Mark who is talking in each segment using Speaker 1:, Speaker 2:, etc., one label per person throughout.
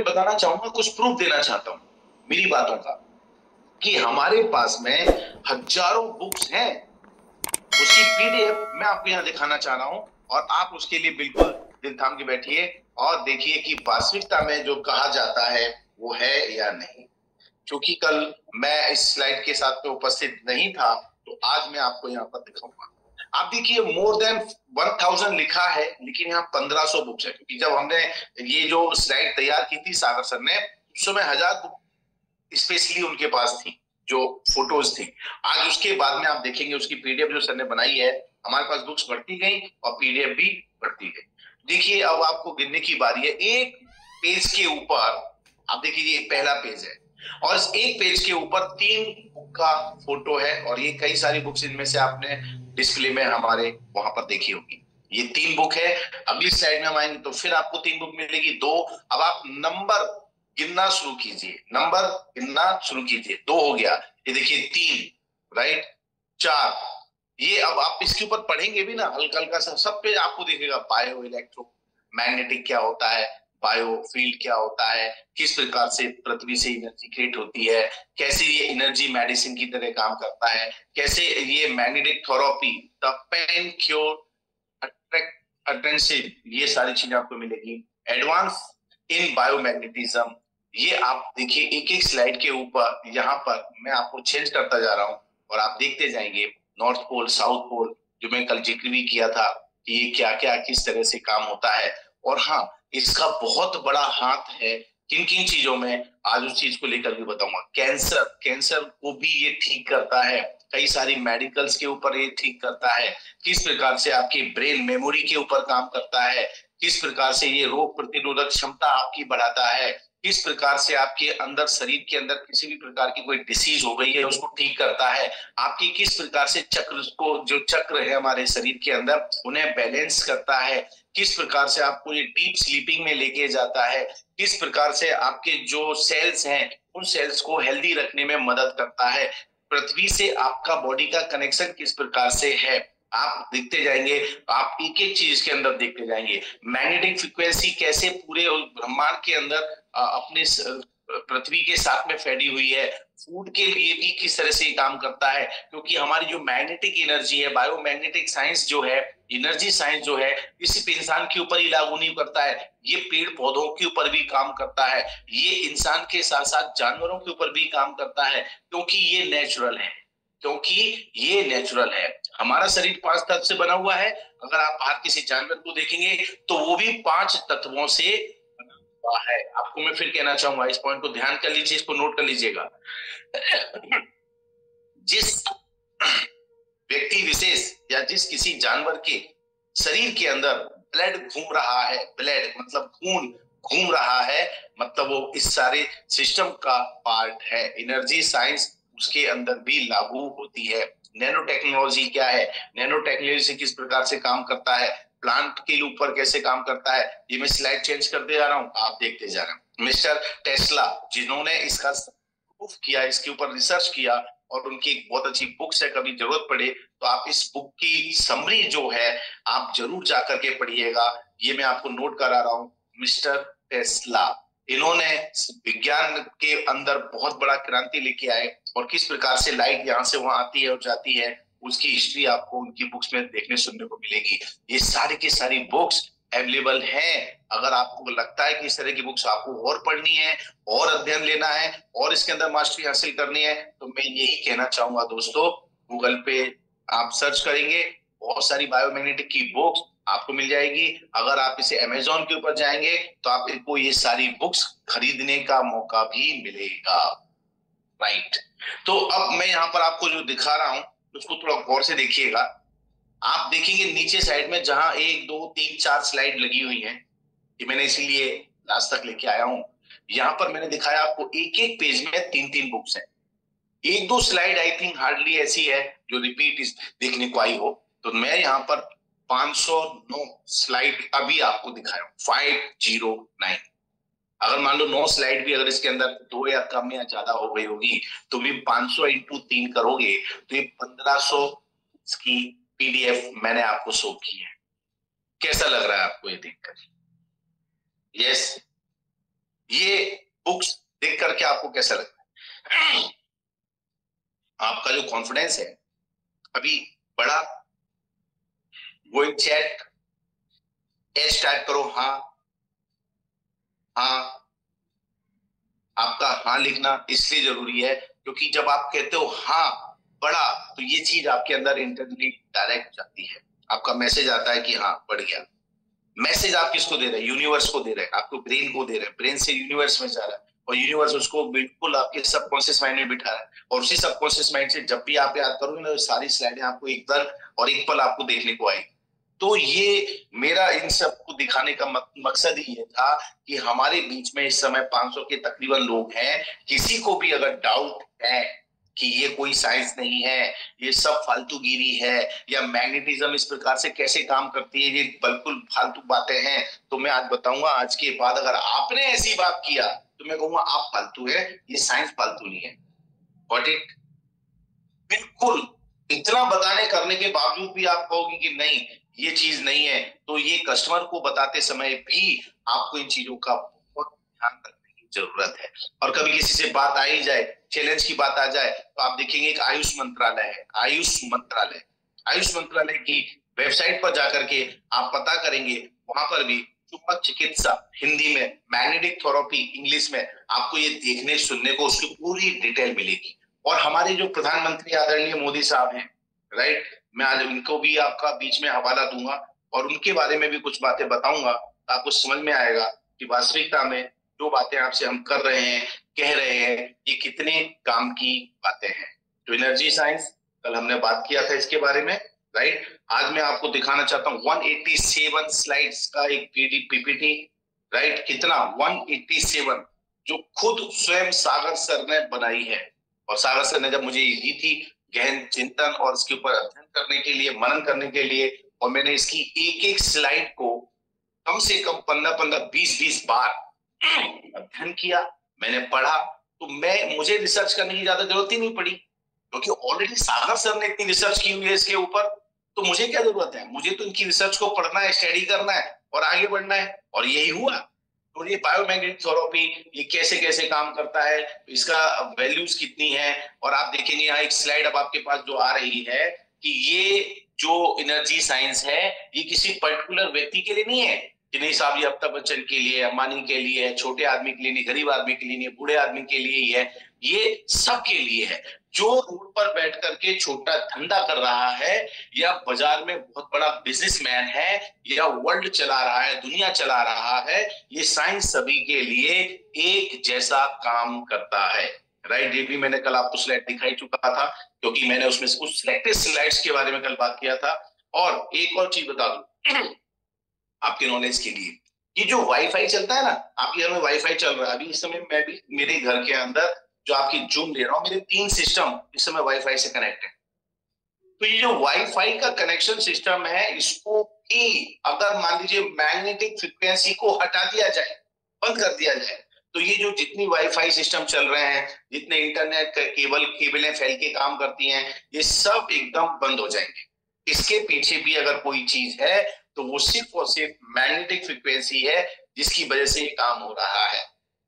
Speaker 1: बताना चाहूंगा, कुछ प्रूफ देना चाहता हूं मेरी बातों का, कि हमारे पास में हजारों बुक्स हैं। उसकी पीडीएफ मैं आपको यहां दिखाना चाह रहा हूं, और आप उसके लिए बिल्कुल दिल थाम के बैठिए और देखिए कि वास्तविकता में जो कहा जाता है वो है या नहीं। क्योंकि कल मैं इस स्लाइड के साथ में उपस्थित नहीं था, तो आज मैं आपको यहाँ पर दिखाऊंगा। आप देखिए, मोर देन 1000 लिखा है, लेकिन यहाँ 1500 बुक्स है। क्योंकि जब हमने ये जो स्लाइड तैयार की थी सागर सर ने, उस समय 1000 बुक स्पेशली उनके पास थी, जो फोटोज थी। आज उसके बाद में आप देखेंगे उसकी पीडीएफ जो सर ने बनाई है, हमारे पास बुक्स बढ़ती गई और पीडीएफ भी बढ़ती गई। देखिए, अब आपको गिनने की बारी है। एक पेज के ऊपर आप देखिए, ये पहला पेज है, और इस एक पेज के ऊपर 3 बुक का फोटो है, और ये कई सारी बुक्स इनमें से आपने डिस्प्ले में हमारे वहां पर देखी होगी। ये 3 बुक है। अगली स्लाइड में हम आएंगे तो फिर आपको 3 बुक मिलेगी, 2। अब आप नंबर गिनना शुरू कीजिए, नंबर गिनना शुरू कीजिए। 2 हो गया, ये देखिए 3, राइट, 4। ये अब आप इसके ऊपर पढ़ेंगे भी ना हल्का हल्का सा, सब पे आपको दिखेगा बायो इलेक्ट्रो मैग्नेटिक क्या होता है, बायो फील्ड क्या होता है, किस प्रकार से पृथ्वी से एनर्जी क्रिएट होती है, कैसे ये एनर्जी मेडिसिन की तरह काम करता है, कैसे ये magnetic therapy, the pain cure, attentive, ये सारी चीजें आपको मिलेगी। एडवांस इन बायोमैग्नेटिज्म, ये आप देखिए एक एक स्लाइड के ऊपर यहाँ पर मैं आपको चेंज करता जा रहा हूँ, और आप देखते जाएंगे नॉर्थ पोल, साउथ पोल, जो मैं कल जिक्र भी किया था कि ये क्या क्या किस तरह से काम होता है। और हाँ, इसका बहुत बड़ा हाथ है किन किन चीजों में, आज उस चीज को लेकर भी बताऊंगा। कैंसर, कैंसर को भी ये ठीक करता है, कई सारी मेडिकल्स के ऊपर ये ठीक करता है, किस प्रकार से आपकी ब्रेन मेमोरी के ऊपर काम करता है, किस प्रकार से ये रोग प्रतिरोधक क्षमता आपकी बढ़ाता है, किस प्रकार से आपके अंदर शरीर के अंदर किसी भी प्रकार की कोई डिसीज हो गई है उसको ठीक करता है, आपकी किस प्रकार से चक्र को, जो चक्र है हमारे शरीर के अंदर, उन्हें बैलेंस करता है, किस प्रकार से आपको ये डीप स्लीपिंग में लेके जाता है, किस प्रकार से आपके जो सेल्स हैं उन सेल्स को हेल्दी रखने में मदद करता है, पृथ्वी से आपका बॉडी का कनेक्शन किस प्रकार से है, आप देखते जाएंगे। आप एक एक चीज के अंदर देखते जाएंगे। मैग्नेटिक फ्रीक्वेंसी कैसे पूरे ब्रह्मांड के अंदर अपने पृथ्वी के साथ में फैली हुई है, फूड के लिए भी किस तरह से काम करता है। क्योंकि हमारी जो मैग्नेटिक एनर्जी है, बायोमैग्नेटिक साइंस जो है, एनर्जी साइंस जो है, ये सिर्फ इंसान के ऊपर ही लागू नहीं करता है, ये पेड़ पौधों के ऊपर भी काम करता है, ये इंसान के साथ साथ जानवरों के ऊपर भी काम करता है, क्योंकि ये नेचुरल है, क्योंकि ये नेचुरल है। हमारा शरीर 5 तत्व से बना हुआ है। अगर आप बाहर किसी जानवर को देखेंगे तो वो भी 5 तत्वों से बना हुआ है। आपको मैं फिर कहना चाहूंगा, इस पॉइंट को ध्यान कर लीजिए, इसको नोट कर लीजिएगा। जिस व्यक्ति विशेष या जिस किसी जानवर के शरीर के अंदर ब्लड घूम रहा है, ब्लड मतलब खून घूम रहा है, मतलब वो इस सारे सिस्टम का पार्ट है। एनर्जी साइंस उसके अंदर भी लागू होती है। नैनो टेक्नोलॉजी क्या है, नैनो टेक्नोलॉजी से किस प्रकार से काम करता है, प्लांट के ऊपर कैसे काम करता है, ये मैं स्लाइड चेंज करते जा रहा हूं, आप देखते जा रहे हैं। मिस्टर टेस्ला, जिन्होंने इसका प्रूफ किया, इसके ऊपर रिसर्च किया, और उनकी एक बहुत अच्छी बुक्स है, कभी जरूरत पड़े तो आप इस बुक की समरी जो है आप जरूर जाकर के पढ़िएगा। ये मैं आपको नोट करा रहा हूं। मिस्टर टेस्ला, इन्होंने विज्ञान के अंदर बहुत बड़ा क्रांति लेके आए, और किस प्रकार से लाइट यहाँ से वहां आती है और जाती है, उसकी हिस्ट्री आपको उनकी बुक्स में देखने सुनने को मिलेगी। ये सारी की सारी बुक्स अवेलेबल हैं। अगर आपको लगता है कि इस तरह की बुक्स आपको और पढ़नी है, और अध्ययन लेना है, और इसके अंदर मास्टरी हासिल करनी है, तो मैं यही कहना चाहूंगा दोस्तों, गूगल पे आप सर्च करेंगे, बहुत सारी बायोमैग्नेटिक की बुक्स आपको मिल जाएगी। अगर आप इसे अमेजोन के ऊपर जाएंगे तो आपको ये सारी बुक्स खरीदने का मौका भी मिलेगा, राइट। तो अब मैं यहाँ पर आपको जो दिखा रहा हूं उसको थोड़ा गौर से देखिएगा। आप देखेंगे नीचे साइड में जहां 1 2 3 4 स्लाइड लगी हुई हैं, ये मैंने इसीलिए लास्ट तक लेके आया हूं। यहाँ पर मैंने दिखाया आपको एक एक पेज में 3 3 बुक्स हैं। 1 2 स्लाइड आई थिंक हार्डली ऐसी है जो रिपीट देखने को आई हो, तो मैं यहाँ पर 509 स्लाइड अभी आपको दिखाया हूं, 509। अगर मान लो 9 स्लाइड भी अगर इसके अंदर 2 या कम या ज्यादा हो गई होगी, तो भी 500 इंटू 3 करोगे तो ये 1500 की पीडीएफ मैंने आपको शो की है। कैसा लग रहा है आपको ये देखकर? यस, ये बुक्स देख करके आपको कैसा लगता है? आपका जो कॉन्फिडेंस है अभी बड़ा, वो एक चैट एच टाइप करो, हाँ हाँ। आपका हाँ लिखना इसलिए जरूरी है क्योंकि जब आप कहते हो हाँ पढ़ा, तो ये चीज आपके अंदर इंटरनली डायरेक्ट जाती है, आपका मैसेज आता है कि हाँ पढ़ गया। मैसेज आप किसको दे रहे हैं? यूनिवर्स को दे रहे हैं, आपको ब्रेन को दे रहे हैं, ब्रेन से यूनिवर्स में जा रहा है और यूनिवर्स उसको बिल्कुल आपके सबकॉन्शियस माइंड में बिठा रहा है, और उसी सबकॉन्शियस माइंड से जब भी आप याद करोगे ना, तो सारी स्लाइडें आपको एक दर और एक पल आपको देखने को आएगी। तो ये मेरा इन सबको दिखाने का मकसद ही ये था कि हमारे बीच में इस समय 500 के तकरीबन लोग हैं, किसी को भी अगर डाउट है कि ये कोई साइंस नहीं है, ये सब फालतूगिरी है, या मैग्नेटिज्म इस प्रकार से कैसे काम करती है, ये बिल्कुल फालतू बातें हैं, तो मैं आज बताऊंगा। आज के बाद अगर आपने ऐसी बात किया तो मैं कहूंगा आप फालतू है, ये साइंस फालतू नहीं है। Got it? बिल्कुल। इतना बताने करने के बावजूद भी आप कहोगे कि नहीं ये चीज नहीं है, तो ये कस्टमर को बताते समय भी आपको इन चीजों का बहुत ध्यान रखने की जरूरत है। और कभी किसी से बात आ ही जाए, चैलेंज की बात आ जाए, तो आप देखेंगे एक आयुष मंत्रालय है, आयुष मंत्रालय की वेबसाइट पर जाकर के आप पता करेंगे, वहां पर भी चुंबक चिकित्सा हिंदी में, मैग्नेटिक थेरेपी इंग्लिश में, आपको ये देखने सुनने को उसकी पूरी डिटेल मिलेगी। और हमारे जो प्रधानमंत्री आदरणीय मोदी साहब हैं, राइट, मैं आज उनको भी आपका बीच में हवाला दूंगा और उनके बारे में भी कुछ बातें बताऊंगा, तो आपको समझ में आएगा कि वास्तविकता में जो बातें आपसे हम कर रहे हैं, कह रहे हैं, ये कितने काम की बातें हैं। तो एनर्जी साइंस, कल हमने बात किया था इसके बारे में, राइट। आज मैं आपको दिखाना चाहता हूँ 187 स्लाइड्स का एक पीपीटी, राइट। कितना? 187, जो खुद स्वयं सागर सर ने बनाई है। और सागर सर ने जब मुझे दी थी गहन चिंतन और इसके ऊपर अध्ययन करने के लिए, मनन करने के लिए, और मैंने इसकी एक एक स्लाइड को कम से कम 15-15, 20-20 बार अध्ययन किया, मैंने पढ़ा, तो मुझे रिसर्च करने की ज्यादा जरूरत ही नहीं पड़ी, क्योंकि ऑलरेडी सागर सर ने इतनी रिसर्च की हुई है इसके ऊपर। तो मुझे क्या जरूरत है? मुझे तो इनकी रिसर्च को पढ़ना है, स्टडी करना है और आगे बढ़ना है, और यही हुआ। तो ये बायोमैग्नेटिक थेरेपी ये कैसे कैसे काम करता है, इसका वैल्यूज कितनी है, और आप देखेंगे यहाँ एक स्लाइड अब आपके पास जो आ रही है कि ये जो एनर्जी साइंस है, ये किसी पर्टिकुलर व्यक्ति के लिए नहीं है कि नहीं साहब ये अमिताभ बच्चन के लिए, अंबानी के लिए है, छोटे आदमी के लिए नहीं, गरीब आदमी के लिए नहीं, बूढ़े आदमी के लिए ही है, ये सबके लिए है। जो रोड पर बैठ करके छोटा धंधा कर रहा है, या बाजार में बहुत बड़ा बिजनेसमैन है, या वर्ल्ड चला रहा है, दुनिया चला रहा है, ये साइंस सभी के लिए एक जैसा काम करता है, राइट। ये भी मैंने कल आपको स्लाइड दिखाई चुका था, क्योंकि मैंने उसमें से कुछ सिलेक्टेड स्लाइड्स के बारे में कल बात किया था। और एक और चीज बता दूं आपके नॉलेज के लिए, ये जो वाईफाई चलता है ना, आपके घर में वाईफाई चल रहा है अभी इस समय, मैं भी मेरे घर के अंदर जो आपकी जूम ले रहा हूँ, मेरे 3 सिस्टम इस समय वाईफाई से कनेक्ट है। तो ये जो वाईफाई का कनेक्शन सिस्टम है, इसको भी अगर मान लीजिए मैग्नेटिक फ्रिक्वेंसी को हटा दिया जाए, बंद कर दिया जाए, तो ये जो जितनी वाईफाई सिस्टम चल रहे हैं, जितने इंटरनेट केबलें फैल के काम करती हैं, ये सब एकदम बंद हो जाएंगे। इसके पीछे भी अगर कोई चीज है, तो वो सिर्फ और सिर्फ मैग्नेटिक फ्रिक्वेंसी है, जिसकी वजह से ये काम हो रहा है।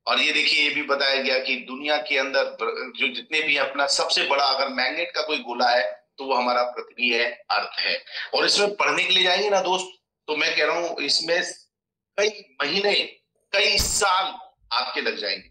Speaker 1: और ये देखिए, ये भी बताया गया कि दुनिया के अंदर जो जितने भी अपना सबसे बड़ा अगर मैग्नेट का कोई गोला है, तो वो हमारा पृथ्वी है, अर्थ है। और इसमें पढ़ने के लिए जाएंगे ना दोस्त, तो मैं कह रहा हूं इसमें कई महीने, कई साल आपके लग जाएंगे,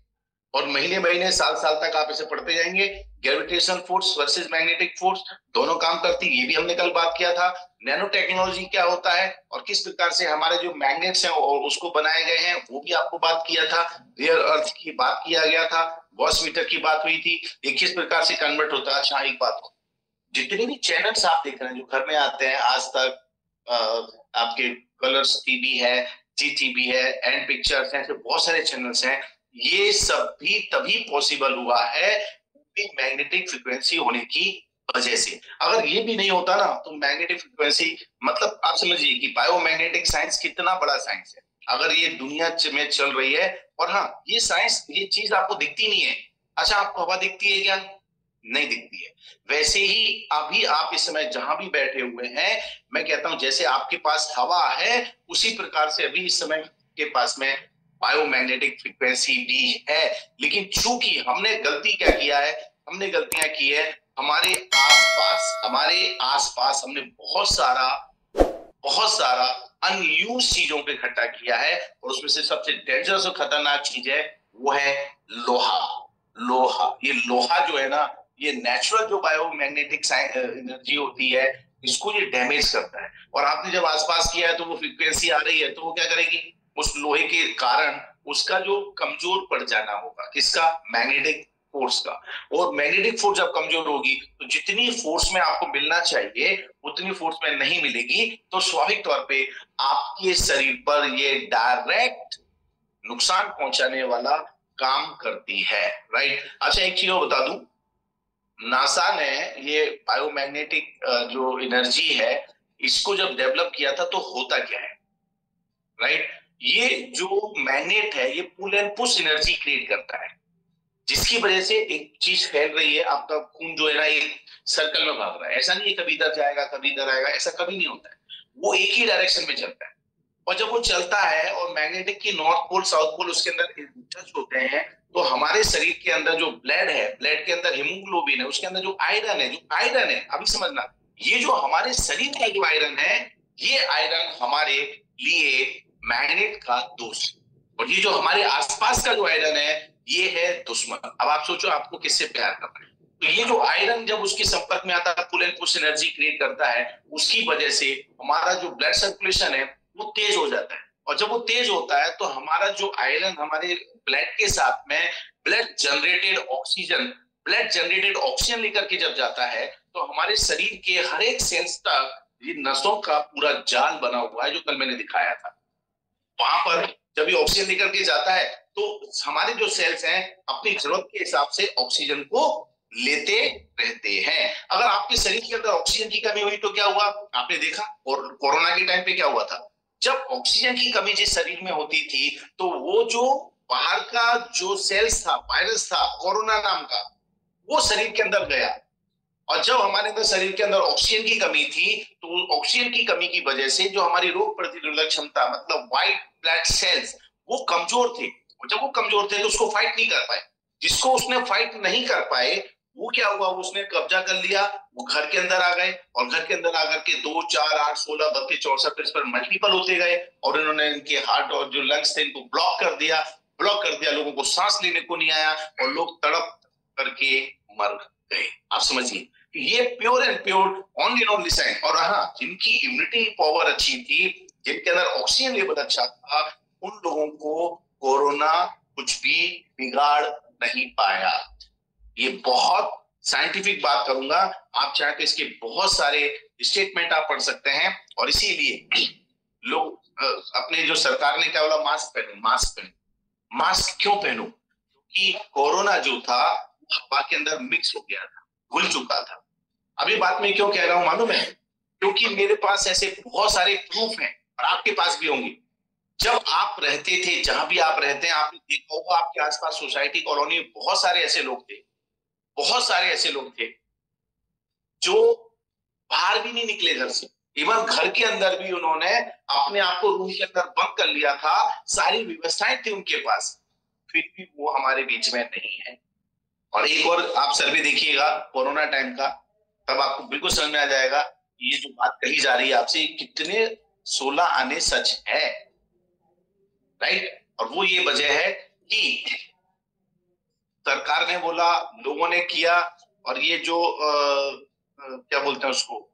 Speaker 1: और महीने महीने, साल साल तक आप इसे पढ़ते जाएंगे। Gravitation force versus magnetic force दोनों काम करती है, ये भी हमने कल बात किया था। नैनो टेक्नोलॉजी क्या होता है और किस प्रकार से हमारे जो मैग्नेट्स हैं और उसको बनाए गए हैं, वो भी आपको बात किया था। रियर अर्थ की बात किया गया था, गॉस मीटर की बात हुई थी, ये किस प्रकार से कन्वर्ट होता है। अच्छा एक बात, जितने भी चैनल्स आप देख रहे हैं जो घर में आते हैं, आज तक, आपके कलर्स टीवी है, जी टीवी है, एंड पिक्चर्स हैं, ऐसे बहुत सारे चैनल्स हैं, ये सब भी तभी पॉसिबल हुआ है मैग्नेटिक फ्रिक्वेंसी होने की वजह से। अगर ये भी नहीं होता ना, तो मैग्नेटिक फ्रिक्वेंसी, मतलब आप समझिए कि बायोमैग्नेटिक साइंस कितना बड़ा साइंस है, अगर ये दुनिया में चल रही है। और हाँ, ये साइंस, ये चीज आपको दिखती नहीं है। अच्छा, आपको हवा दिखती है क्या? नहीं दिखती है। वैसे ही अभी आप इस समय जहां भी बैठे हुए हैं, मैं कहता हूं जैसे आपके पास हवा है, उसी प्रकार से अभी इस समय के पास में बायोमैग्नेटिक फ्रीक्वेंसी भी है। लेकिन चूंकि हमने गलती क्या किया है, हमने गलतियां की है, हमारे आसपास हमने बहुत सारा अनयूज चीजों को इकट्ठा किया है, और उसमें से सबसे डेंजरस और खतरनाक चीज है वो है लोहा। ये लोहा जो है ना, ये नेचुरल जो बायोमैग्नेटिक एनर्जी होती है, इसको ये डैमेज करता है। और आपने जब आसपास किया है तो वो फ्रीक्वेंसी आ रही है, तो वो क्या करेगी, उस लोहे के कारण उसका जो कमजोर पड़ जाना होगा, किसका, मैग्नेटिक फोर्स का। और मैग्नेटिक फोर्स जब कमजोर होगी तो जितनी फोर्स में आपको मिलना चाहिए उतनी फोर्स में नहीं मिलेगी, तो स्वाभाविक तौर पे आपके शरीर पर ये डायरेक्ट नुकसान पहुंचाने वाला काम करती है, राइट। अच्छा, एक चीज और बता दूं, नासा ने ये बायोमैग्नेटिक जो एनर्जी है, इसको जब डेवलप किया था तो होता क्या है, राइट। ये जो मैग्नेट है ये pull and push energy create करता है, जिसकी वजह से एक चीज फैल रही है, आपका खून जो है ना एक सर्कल में भाग रहा है। ऐसा नहीं है कभी इधर जाएगा कभी इधर आएगा, ऐसा कभी नहीं होता है, वो एक ही डायरेक्शन में चलता है। और जब वो चलता है और मैग्नेटिक की नॉर्थ पोल साउथ पोल उसके अंदर टच होते हैं, तो हमारे शरीर के अंदर जो ब्लड है, ब्लड के अंदर हीमोग्लोबिन है, उसके अंदर जो आयरन है, अभी समझना, ये जो हमारे शरीर का जो आयरन है, ये आयरन हमारे लिए मैग्नेट का दोस्त, और ये जो हमारे आसपास का जो आयरन है ये है दुश्मन। अब आप सोचो आपको किससे प्यार करना है, तो ये जो आयरन जब उसके संपर्क में आता है, pull and push energy create करता है, उसकी वजह से हमारा जो ब्लड सर्कुलेशन है वो तेज हो जाता है। और जब वो तेज होता है तो हमारा जो आयरन हमारे ब्लड के साथ में ब्लड जनरेटेड ऑक्सीजन लेकर के जब जाता है, तो हमारे शरीर के हर एक सेल्स तक ये नसों का पूरा जाल बना हुआ है, जो कल मैंने दिखाया था। वहां पर जब ये ऑक्सीजन लेकर के जाता है तो हमारे जो सेल्स हैं अपनी जरूरत के हिसाब से ऑक्सीजन को लेते रहते हैं। अगर आपके शरीर के अंदर ऑक्सीजन की कमी हुई तो क्या हुआ, आपने देखा, और कोरोना के टाइम पे क्या हुआ था, जब ऑक्सीजन की कमी जिस शरीर में होती थी, तो वो जो बाहर का जो सेल्स था, वायरस था कोरोना नाम का, वो शरीर के अंदर गया। और जब हमारे अंदर शरीर के अंदर ऑक्सीजन की कमी थी, तो ऑक्सीजन की कमी की वजह से जो हमारी रोग प्रतिरोधक क्षमता, मतलब व्हाइट ब्लड सेल्स, वो कमजोर थे। और जब वो कमजोर थे तो उसको फाइट नहीं कर पाए। जिसको उसने फाइट नहीं कर पाए, वो क्या हुआ, उसने कब्जा कर लिया, वो घर के अंदर आ गए, और घर के अंदर आकर के 2, 4, 8, 16, 32, 64 इस पर मल्टीपल होते गए, और इन्होंने इनके हार्ट और जो लंग्स थे इनको ब्लॉक कर दिया, लोगों को सांस लेने को नहीं आया, और लोग तड़प करके मर गए। आप समझिए, ये pure and pure only sign. और हाँ, जिनकी इम्यूनिटी पावर अच्छी थी, जिनके अंदर ऑक्सीजन लेवल अच्छा था, उन लोगों को कोरोना कुछ भी बिगाड़ नहीं पाया। ये बहुत साइंटिफिक बात करूंगा, आप चाहे तो इसके बहुत सारे स्टेटमेंट आप पढ़ सकते हैं। और इसीलिए लोग अपने जो सरकार ने क्या बोला, मास्क क्यों पहनो, क्योंकि कोरोना जो था हवा के अंदर मिक्स हो गया था, घुल चुका था। अभी बात मैं क्यों कह रहा हूं मालूम है, क्योंकि मेरे पास ऐसे बहुत सारे प्रूफ हैं, और आपके पास भी होंगे। जब आप रहते थे, जहां भी आप रहते हैं, आपने देखा होगा आपके आसपास सोसाइटी कॉलोनी में बहुत सारे ऐसे लोग थे जो बाहर भी नहीं निकले घर से। इवन घर के अंदर भी उन्होंने अपने आप को रूम के अंदर बंद कर लिया था, सारी व्यवस्थाएं थी उनके पास, फिर भी वो हमारे बीच में नहीं है। और एक और आप सर्वे देखिएगा कोरोना टाइम का, तब आपको बिल्कुल समझ में आ जाएगा ये जो बात कही जा रही है आपसे, कितने 16 आने सच है, राइट। और वो ये वजह है कि सरकार ने बोला, लोगों ने किया, और ये जो क्या बोलते हैं उसको,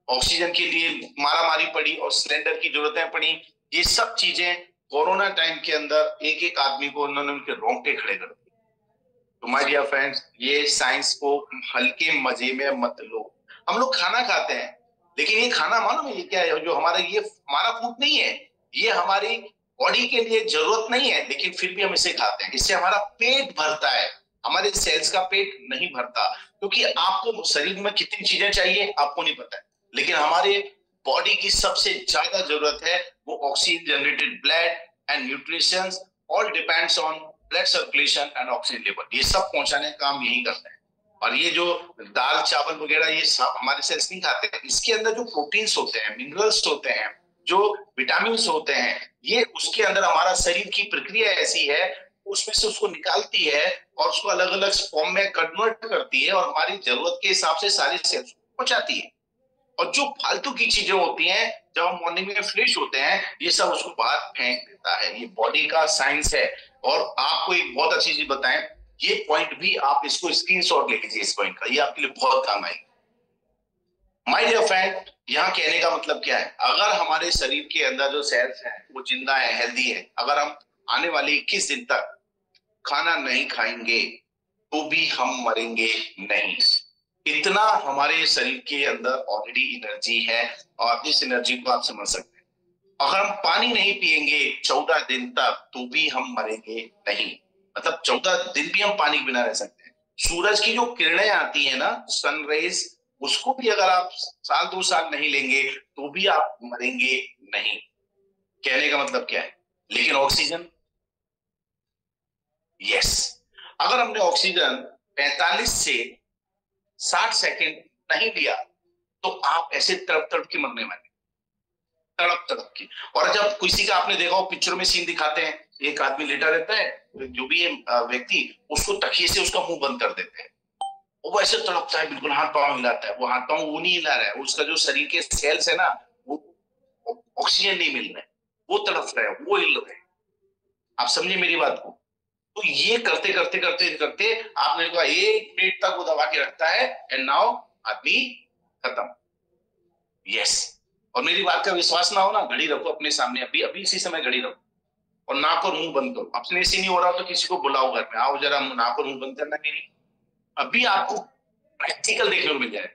Speaker 1: ऑक्सीजन के लिए मारामारी पड़ी और सिलेंडर की जरूरतें पड़ी, ये सब चीजें कोरोना टाइम के अंदर एक एक आदमी को उन्होंने उनके रोंगटे खड़े कर दिए। तो माय डियर फ्रेंड्स, ये साइंस को हल्के मजे में मत लो। हम लोग खाना खाते हैं, लेकिन ये खाना मालूम है ये क्या है, जो हमारा, ये हमारा फूड नहीं है, ये हमारी बॉडी के लिए जरूरत नहीं है, लेकिन फिर भी हम इसे खाते हैं। इससे हमारा पेट भरता है, हमारे सेल्स का पेट नहीं भरता, क्योंकि आपको शरीर में कितनी चीजें चाहिए आपको नहीं पता है, लेकिन हमारे बॉडी की सबसे ज्यादा जरूरत है वो oxygen generated blood and nutrition, all depends on blood circulation and oxygen level. ये सब पहुंचाने का काम यही करता है। और ये जो दाल चावल वगैरह ये सब हमारे सेल्स नहीं खाते हैं, इसके अंदर जो प्रोटीन्स होते हैं, मिनरल्स होते हैं, जो विटामिन होते हैं, ये उसके अंदर हमारा शरीर की प्रक्रिया ऐसी है, उसमें से उसको निकालती है और उसको अलग अलग फॉर्म में कन्वर्ट करती है और हमारी जरूरत के हिसाब से सारी सेल्स पहुंचाती है। और जो फालतू की चीजें होती हैं, जब हम मॉर्निंग में फ्रेश होते हैं, ये सब उसको बाहर फेंक देता है। ये बॉडी का साइंस है। और आपको एक बहुत अच्छी चीज बताएं, ये पॉइंट भी आप इसको स्क्रीनशॉट ले लीजिए, इस पॉइंट का, ये आपके लिए बहुत काम आएगी। माय डियर फ्रेंड, यहाँ कहने का मतलब क्या है, अगर हमारे शरीर के अंदर जो सेल्स हैं वो जिंदा है, हेल्दी है, अगर हम आने वाले 21 दिन तक खाना नहीं खाएंगे तो भी हम मरेंगे नहीं। इतना हमारे शरीर के अंदर ऑलरेडी एनर्जी है और इस एनर्जी को आप समझ सकते हैं। अगर हम पानी नहीं पिएंगे 14 दिन तक तो भी हम मरेंगे नहीं, मतलब 14 दिन भी हम पानी बिना रह सकते हैं। सूरज की जो किरणें आती है ना, सनराइज, उसको भी अगर आप साल 2 साल नहीं लेंगे तो भी आप मरेंगे नहीं। कहने का मतलब क्या है? लेकिन ऑक्सीजन, यस, अगर हमने ऑक्सीजन 45 से 60 सेकंड नहीं लिया तो आप ऐसे तड़प तड़प के मरने वाले, तड़प तड़प के। और जब किसी का आपने देखा हो पिक्चर में सीन दिखाते हैं, एक आदमी लेटा रहता है, जो भी व्यक्ति, उसको तकिए से उसका मुंह बंद कर देते हैं, वो ऐसे तड़पता है, बिल्कुल हाथ पांव हिलाता है। वो हाथ पांव वो नहीं हिला रहा है, उसका जो शरीर के सेल्स है ना, वो ऑक्सीजन नहीं मिल रहा है, वो तड़प रहा है, वो हिल रहा है। आप समझे मेरी बात को? तो ये करते करते करते करते आपने कहा 1 मिनट तक वो दबा के रखता है, एंड नाउ आदमी खत्म। यस। और मेरी बात का विश्वास ना हो ना, घड़ी रखो अपने सामने, अभी अभी इसी समय घड़ी रखो और नाक और मुंह बंद करो। अपने से नहीं हो रहा तो किसी को बुलाओ घर में, आओ जरा नाक और मुंह बंद करना मेरी, अभी आपको प्रैक्टिकल देखने को मिल जाए।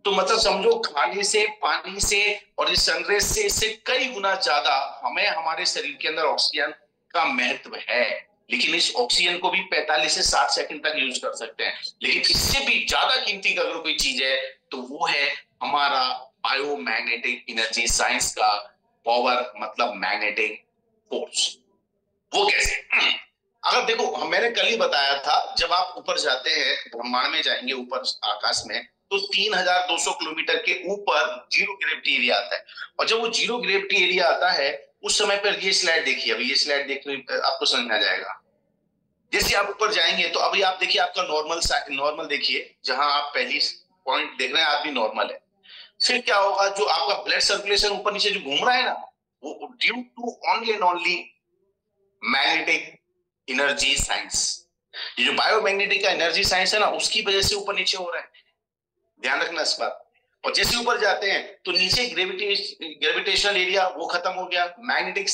Speaker 1: तो मतलब समझो, खाने से, पानी से और इस सनरेज से, इससे कई गुना ज्यादा हमें हमारे शरीर के अंदर ऑक्सीजन का महत्व है। लेकिन इस ऑक्सीजन को भी 45 से 60 सेकंड तक यूज कर सकते हैं। लेकिन इससे भी ज्यादा कीमती अगर कोई चीज है तो वो है हमारा बायोमैग्नेटिक एनर्जी साइंस का पावर, मतलब मैग्नेटिक फोर्स। वो कैसे? अगर देखो, मैंने कल ही बताया था, जब आप ऊपर जाते हैं, ब्रह्मांड में जाएंगे, ऊपर आकाश में, तो 3200 किलोमीटर के ऊपर जीरो ग्रेविटी एरिया आता है। और जब वो जीरो ग्रेविटी एरिया आता है, उस समय पर ये स्लाइड देखिए, अभी ये स्लाइड देखने आपको समझ में आ जाएगा। जैसे आप ऊपर जाएंगे तो अभी आप देखिए, आपका नॉर्मल देखिए, जहां आप पहली पॉइंट देख रहे हैं, आदमी नॉर्मल है। फिर क्या होगा, जो आपका ब्लड सर्कुलेशन ऊपर नीचे जो घूम रहा है ना, वो due to only and only magnetic energy science, ये जो बायोमैग्नेटिक का एनर्जी साइंस है ना, उसकी वजह से ऊपर नीचे हो रहा है। ध्यान रखना इस बात। और जैसे ऊपर जाते हैं तो नीचे ग्रेविटेशनल एरिया वो खत्म हो गया, मैग्नेटिक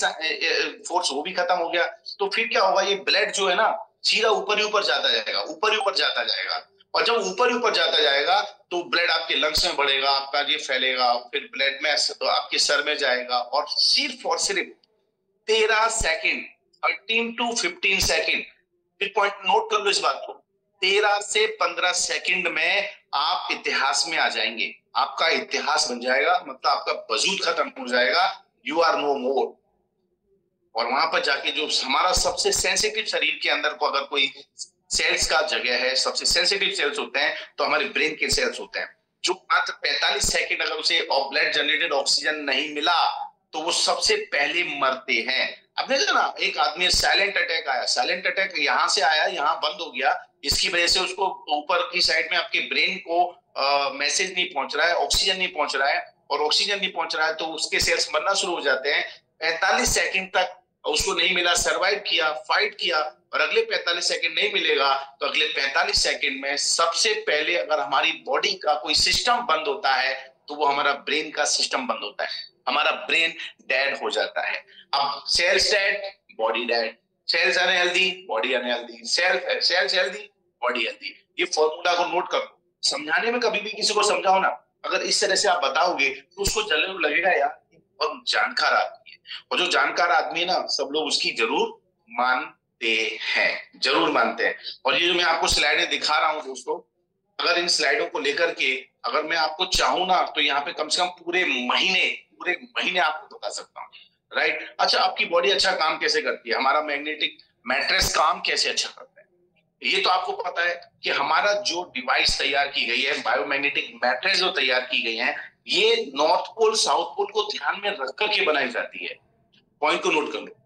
Speaker 1: फोर्स वो भी खत्म हो गया। तो फिर क्या होगा, ये ब्लड जो है ना, सीधा ऊपर ही ऊपर जाता जाएगा, ऊपर ही ऊपर जाता जाएगा। और जब ऊपर ही ऊपर जाता जाएगा तो ब्लड आपके लंग्स में बढ़ेगा, आपका ये फैलेगा, फिर ब्लड में तो आपके सर में जाएगा। और सिर्फ 13 सेकेंड, 13 टू 15 सेकेंड, फिर पॉइंट नोट कर लो इस बात को, 13 से 15 सेकंड में आप इतिहास में आ जाएंगे। आपका इतिहास बन जाएगा, मतलब आपका वजूद खत्म हो जाएगा, यू आर नो मोर। और वहां पर जाके जो हमारा सबसे सेंसिटिव, शरीर के अंदर को अगर कोई सेल्स का जगह है, सबसे सेंसिटिव सेल्स होते हैं तो हमारे ब्रेन के सेल्स होते हैं, जो मात्र 45 सेकंड अगर उसे ब्लड जनरेटेड ऑक्सीजन नहीं मिला तो वो सबसे पहले मरते हैं। अब देखो ना, एक आदमी साइलेंट अटैक आया, साइलेंट अटैक यहाँ से आया, यहाँ बंद हो गया, इसकी वजह से उसको ऊपर की साइड में आपके ब्रेन को मैसेज नहीं पहुंच रहा है, ऑक्सीजन नहीं पहुंच रहा है, और ऑक्सीजन नहीं पहुंच रहा है तो उसके सेल्स मरना शुरू हो जाते हैं। 45 सेकंड तक उसको नहीं मिला, सरवाइव किया, फाइट किया, और अगले 45 सेकंड नहीं मिलेगा तो अगले 45 सेकंड में सबसे पहले अगर हमारी बॉडी का कोई सिस्टम बंद होता है तो वो हमारा ब्रेन का सिस्टम बंद होता है, हमारा ब्रेन डेड हो जाता है। अब cells dead, body dead, cells unhealthy, body unhealthy, cells healthy, body healthy. ये फॉर्मूला को नोट करो। समझाने में कभी भी किसी को समझाओ ना, अगर इस तरह से आप बताओगे तो उसको जरूर लगेगा यार बहुत जानकार आदमी है। और जो जानकार आदमी है ना, सब लोग उसकी जरूर मानते हैं, जरूर मानते हैं। और ये जो मैं आपको स्लाइडें दिखा रहा हूं दोस्तों, अगर इन स्लाइडों को लेकर के अगर मैं आपको चाहूं ना तो यहाँ पे कम से कम पूरे महीने आपको बता सकता हूँ, राइट। अच्छा, आपकी बॉडी अच्छा काम कैसे करती है, हमारा मैग्नेटिक मैट्रेस काम कैसे अच्छा करता है, ये तो आपको पता है कि हमारा जो डिवाइस तैयार की गई है, बायोमैग्नेटिक मैट्रेस जो तैयार की गई है, ये नॉर्थ पोल साउथ पोल को ध्यान में रख करके बनाई जाती है। पॉइंट को नोट कर लो।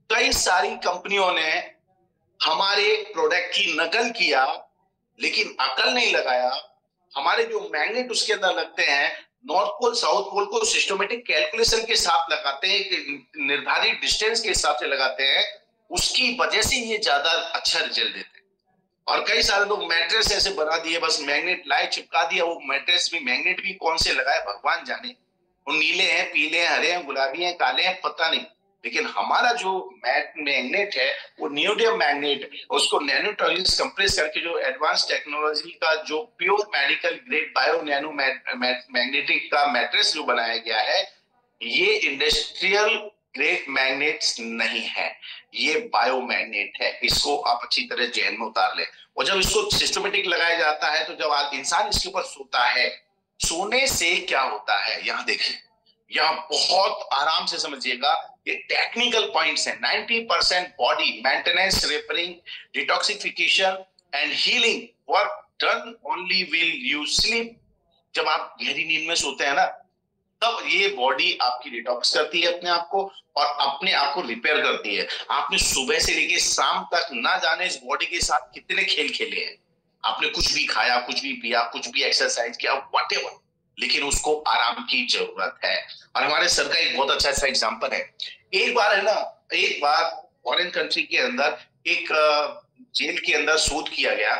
Speaker 1: कई सारी कंपनियों ने हमारे प्रोडक्ट की नकल किया, लेकिन अकल नहीं लगाया। हमारे जो मैग्नेट उसके अंदर लगते हैं, नॉर्थ पोल साउथ पोल को सिस्टमेटिक कैलकुलेशन के साथ लगाते हैं, निर्धारित डिस्टेंस के हिसाब से लगाते हैं, उसकी वजह से ये ज्यादा अच्छा रिजल्ट देते हैं। और कई सारे लोग मैट्रेस ऐसे बना दिए, बस मैग्नेट लाए चिपका दिया, वो मैट्रेस में मैग्नेट भी कौन से लगाए भगवान जाने, वो नीले हैं, पीले हैं, हरे हैं, गुलाबी हैं, काले हैं, पता नहीं। लेकिन हमारा जो मैग्नेट है वो नियोडियम मैग्नेट, उसको नैनोटॉलिस कंप्रेस करके जो एडवांस टेक्नोलॉजी का जो pure medical grade bio nano magnetic का मैट्रेस जो बनाया गया है, ये इंडस्ट्रियल ग्रेड मैग्नेट्स नहीं है, ये बायो मैग्नेट है। इसको आप अच्छी तरह जहन में उतार ले। और जब इसको सिस्टमेटिक लगाया जाता है, तो जब इंसान इसके ऊपर सोता है, सोने से क्या होता है यहाँ देखिए, यहाँ बहुत आराम से समझिएगा, ये टेक्निकल पॉइंट्स हैं। 90% body maintenance, repairing, detoxification and healing work done only will you sleep. जब आप गहरी नींद में सोते हैं ना, तब ये बॉडी आपकी डिटॉक्स करती है अपने आप को, और अपने आप को रिपेयर करती है। आपने सुबह से लेके शाम तक ना जाने इस बॉडी के साथ कितने खेल खेले हैं, आपने कुछ भी खाया, कुछ भी पिया, कुछ भी एक्सरसाइज किया, व्हाटएवर, लेकिन उसको आराम की जरूरत है। और हमारे सर का एक बहुत अच्छा सा एग्जाम्पल है। एक बार है ना, एक बार फॉरेन कंट्री के अंदर एक जेल के अंदर शोध किया गया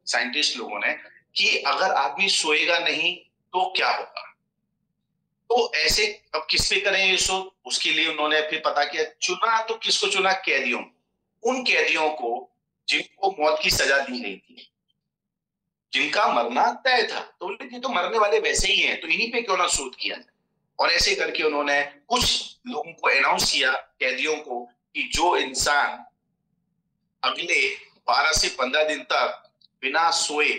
Speaker 1: साइंटिस्ट लोगों ने, कि अगर आदमी सोएगा नहीं तो क्या होगा। तो ऐसे अब किस पे करें ये शोध, उसके लिए उन्होंने फिर पता किया, चुना तो किसको चुना, कैदियों, उन कैदियों को जिनको मौत की सजा दी गई थी, जिनका मरना तय था। तो बोले ये तो मरने वाले वैसे ही हैं, तो इन्हीं पे क्यों ना शोध किया जाए। और ऐसे करके उन्होंने कुछ लोगों को अनाउंस किया, कैदियों को, कि जो इंसान अगले 12 से 15 दिन तक बिना सोए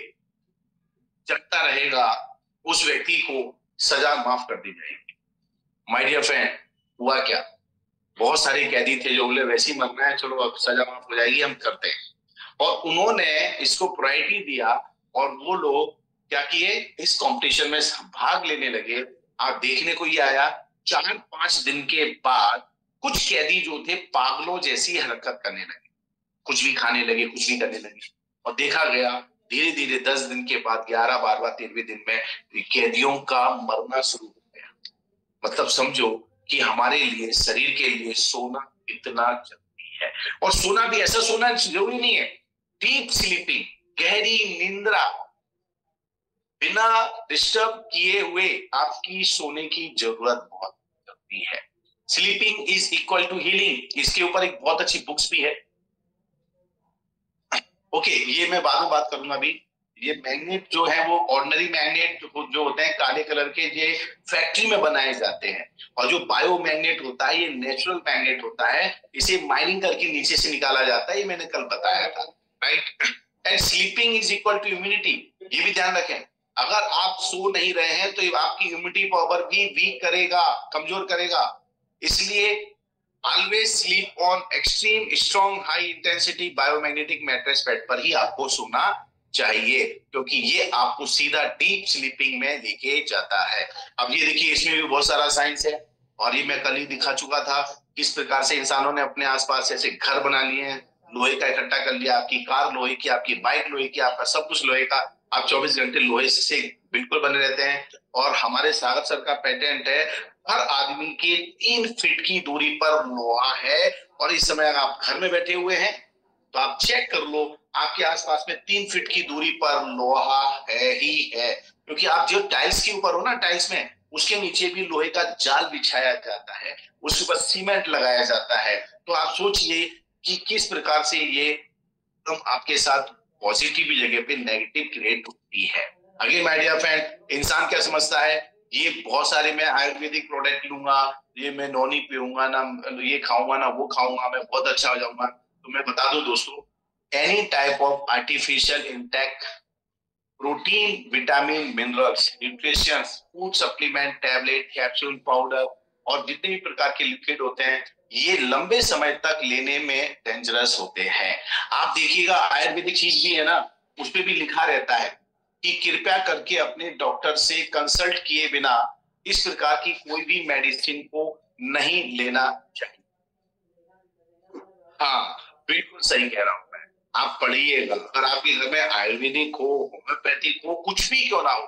Speaker 1: जगता रहेगा, उस व्यक्ति को सजा माफ कर दी जाएगी। माय डियर फ्रेंड, हुआ क्या, बहुत सारे कैदी थे जो बोले वैसे ही मरना है, चलो अब सजा माफ हो जाएगी, हम करते हैं। और उन्होंने इसको प्रायोरिटी दिया, और वो लोग क्या किए, इस कंपटीशन में भाग लेने लगे। आप देखने को ये आया, 4-5 दिन के बाद कुछ कैदी जो थे पागलों जैसी हरकत करने लगे, कुछ भी खाने लगे, कुछ भी करने लगे। और देखा गया धीरे धीरे 10 दिन के बाद 11, 12, 13वें दिन में कैदियों का मरना शुरू हो गया। मतलब समझो कि हमारे लिए, शरीर के लिए सोना इतना जरूरी है। और सोना भी ऐसा सोना जरूरी नहीं है, डीप स्लीपिंग, गहरी निंद्रा, बिना डिस्टर्ब किए हुए आपकी सोने की जरूरत बहुत जरूरी है। Sleeping is equal to healing, इसके ऊपर एक बहुत अच्छी बुक्स भी है। ओके, ये मैं बाद में बात करूंगा। अभी ये मैग्नेट जो है वो ऑर्डिनरी मैग्नेट जो होते हैं काले कलर के, ये फैक्ट्री में बनाए जाते हैं। और जो बायो मैग्नेट होता है ये नेचुरल मैग्नेट होता है, इसे माइनिंग करके नीचे से निकाला जाता है, ये मैंने कल बताया था, right. And sleeping is equal to immunity, ये भी ध्यान रखें। अगर आप सो नहीं रहे हैं तो आपकी इम्यूनिटी पावर भी वीक करेगा, कमजोर करेगा। इसलिए always sleep on extreme strong high intensity biomagnetic mattress bed पर ही आपको सोना चाहिए, क्योंकि ये आपको सीधा डीप स्लीपिंग में लेके जाता है। अब ये देखिए, इसमें भी बहुत सारा साइंस है, और ये मैं कल ही दिखा चुका था किस प्रकार से इंसानों ने अपने आसपास ऐसे घर बना लिए हैं, लोहे का इकट्ठा कर लिया, आपकी कार लोहे की, आपकी बाइक लोहे की, आपका सब कुछ लोहे का, आप 24 घंटे लोहे से बिल्कुल बने रहते हैं। और हमारे सागर सर का पेटेंट है, हर आदमी के 3 फीट की दूरी पर लोहा है। और इस समय अगर आप घर में बैठे हुए हैं तो आप चेक कर लो, आपके आसपास में 3 फीट की दूरी पर लोहा है ही है। क्योंकि आप जो टाइल्स के ऊपर हो ना, टाइल्स में उसके नीचे भी लोहे का जाल बिछाया जाता है, उसके ऊपर सीमेंट लगाया जाता है। तो आप सोचिए कि किस प्रकार से ये आपके साथ पॉजिटिव जगह पे नेगेटिव क्रिएट होती है। अगेन माय डियर फ्रेंड, इंसान क्या समझता है, ये बहुत सारे मैं आयुर्वेदिक प्रोडक्ट लूंगा, ये मैं नॉनी पीऊंगा ना, ये खाऊंगा ना, वो खाऊंगा, मैं बहुत अच्छा हो जाऊंगा। तो मैं बता दूं दोस्तों, any type of artificial intact protein, vitamin, minerals, nutrition, food supplement, tablet, capsule, powder और जितने भी प्रकार के लिक्विड होते हैं, ये लंबे समय तक लेने में डेंजरस होते हैं। आप देखिएगा आयुर्वेदिक चीज भी है ना, उस पर भी लिखा रहता है कि कृपया करके अपने डॉक्टर से कंसल्ट किए बिना इस प्रकार की कोई भी मेडिसिन को नहीं लेना चाहिए। हाँ, बिल्कुल सही कह रहा हूं मैं। आप पढ़िएगा, अगर आपके घर में आयुर्वेदिक हो, होम्योपैथिक हो, कुछ भी क्यों ना हो,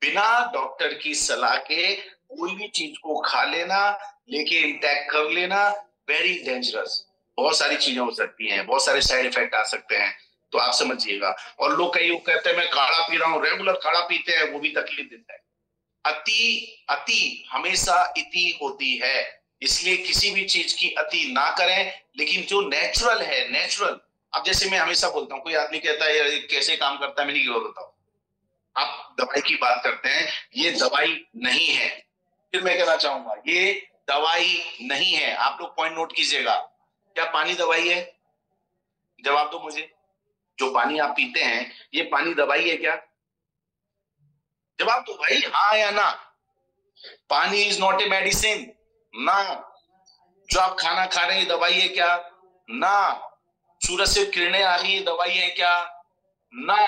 Speaker 1: बिना डॉक्टर की सलाह के कोई भी चीज को खा लेना, लेके इंटैक्ट कर लेना, वेरी डेंजरस। बहुत सारी चीजें हो सकती हैं, बहुत सारे साइड इफेक्ट आ सकते हैं, तो आप समझिएगा। और लोग कई कहते हैं मैं काढ़ा पी रहा हूँ, रेगुलर काढ़ा पीते हैं, वो भी तकलीफ देता है। अति अति हमेशा इति होती है, इसलिए किसी भी चीज की अति ना करें। लेकिन जो नेचुरल है, नेचुरल, अब जैसे मैं हमेशा बोलता हूँ, कोई आदमी कहता है ये कैसे काम करता है, मैं नहीं बताऊँ, आप दवाई की बात करते हैं, ये दवाई नहीं है। फिर मैं कहना चाहूंगा ये दवाई नहीं है। आप लोग पॉइंट नोट कीजिएगा, क्या पानी दवाई है? जवाब दो मुझे। जो पानी आप पीते हैं, ये पानी दवाई है क्या? जवाब दो भाई, हाँ या ना। पानी इज नॉट ए मेडिसिन ना। जो आप खाना खा रहे हैं दवाई है क्या? ना। सूरज से किरणें आ रही है दवाई है क्या? ना।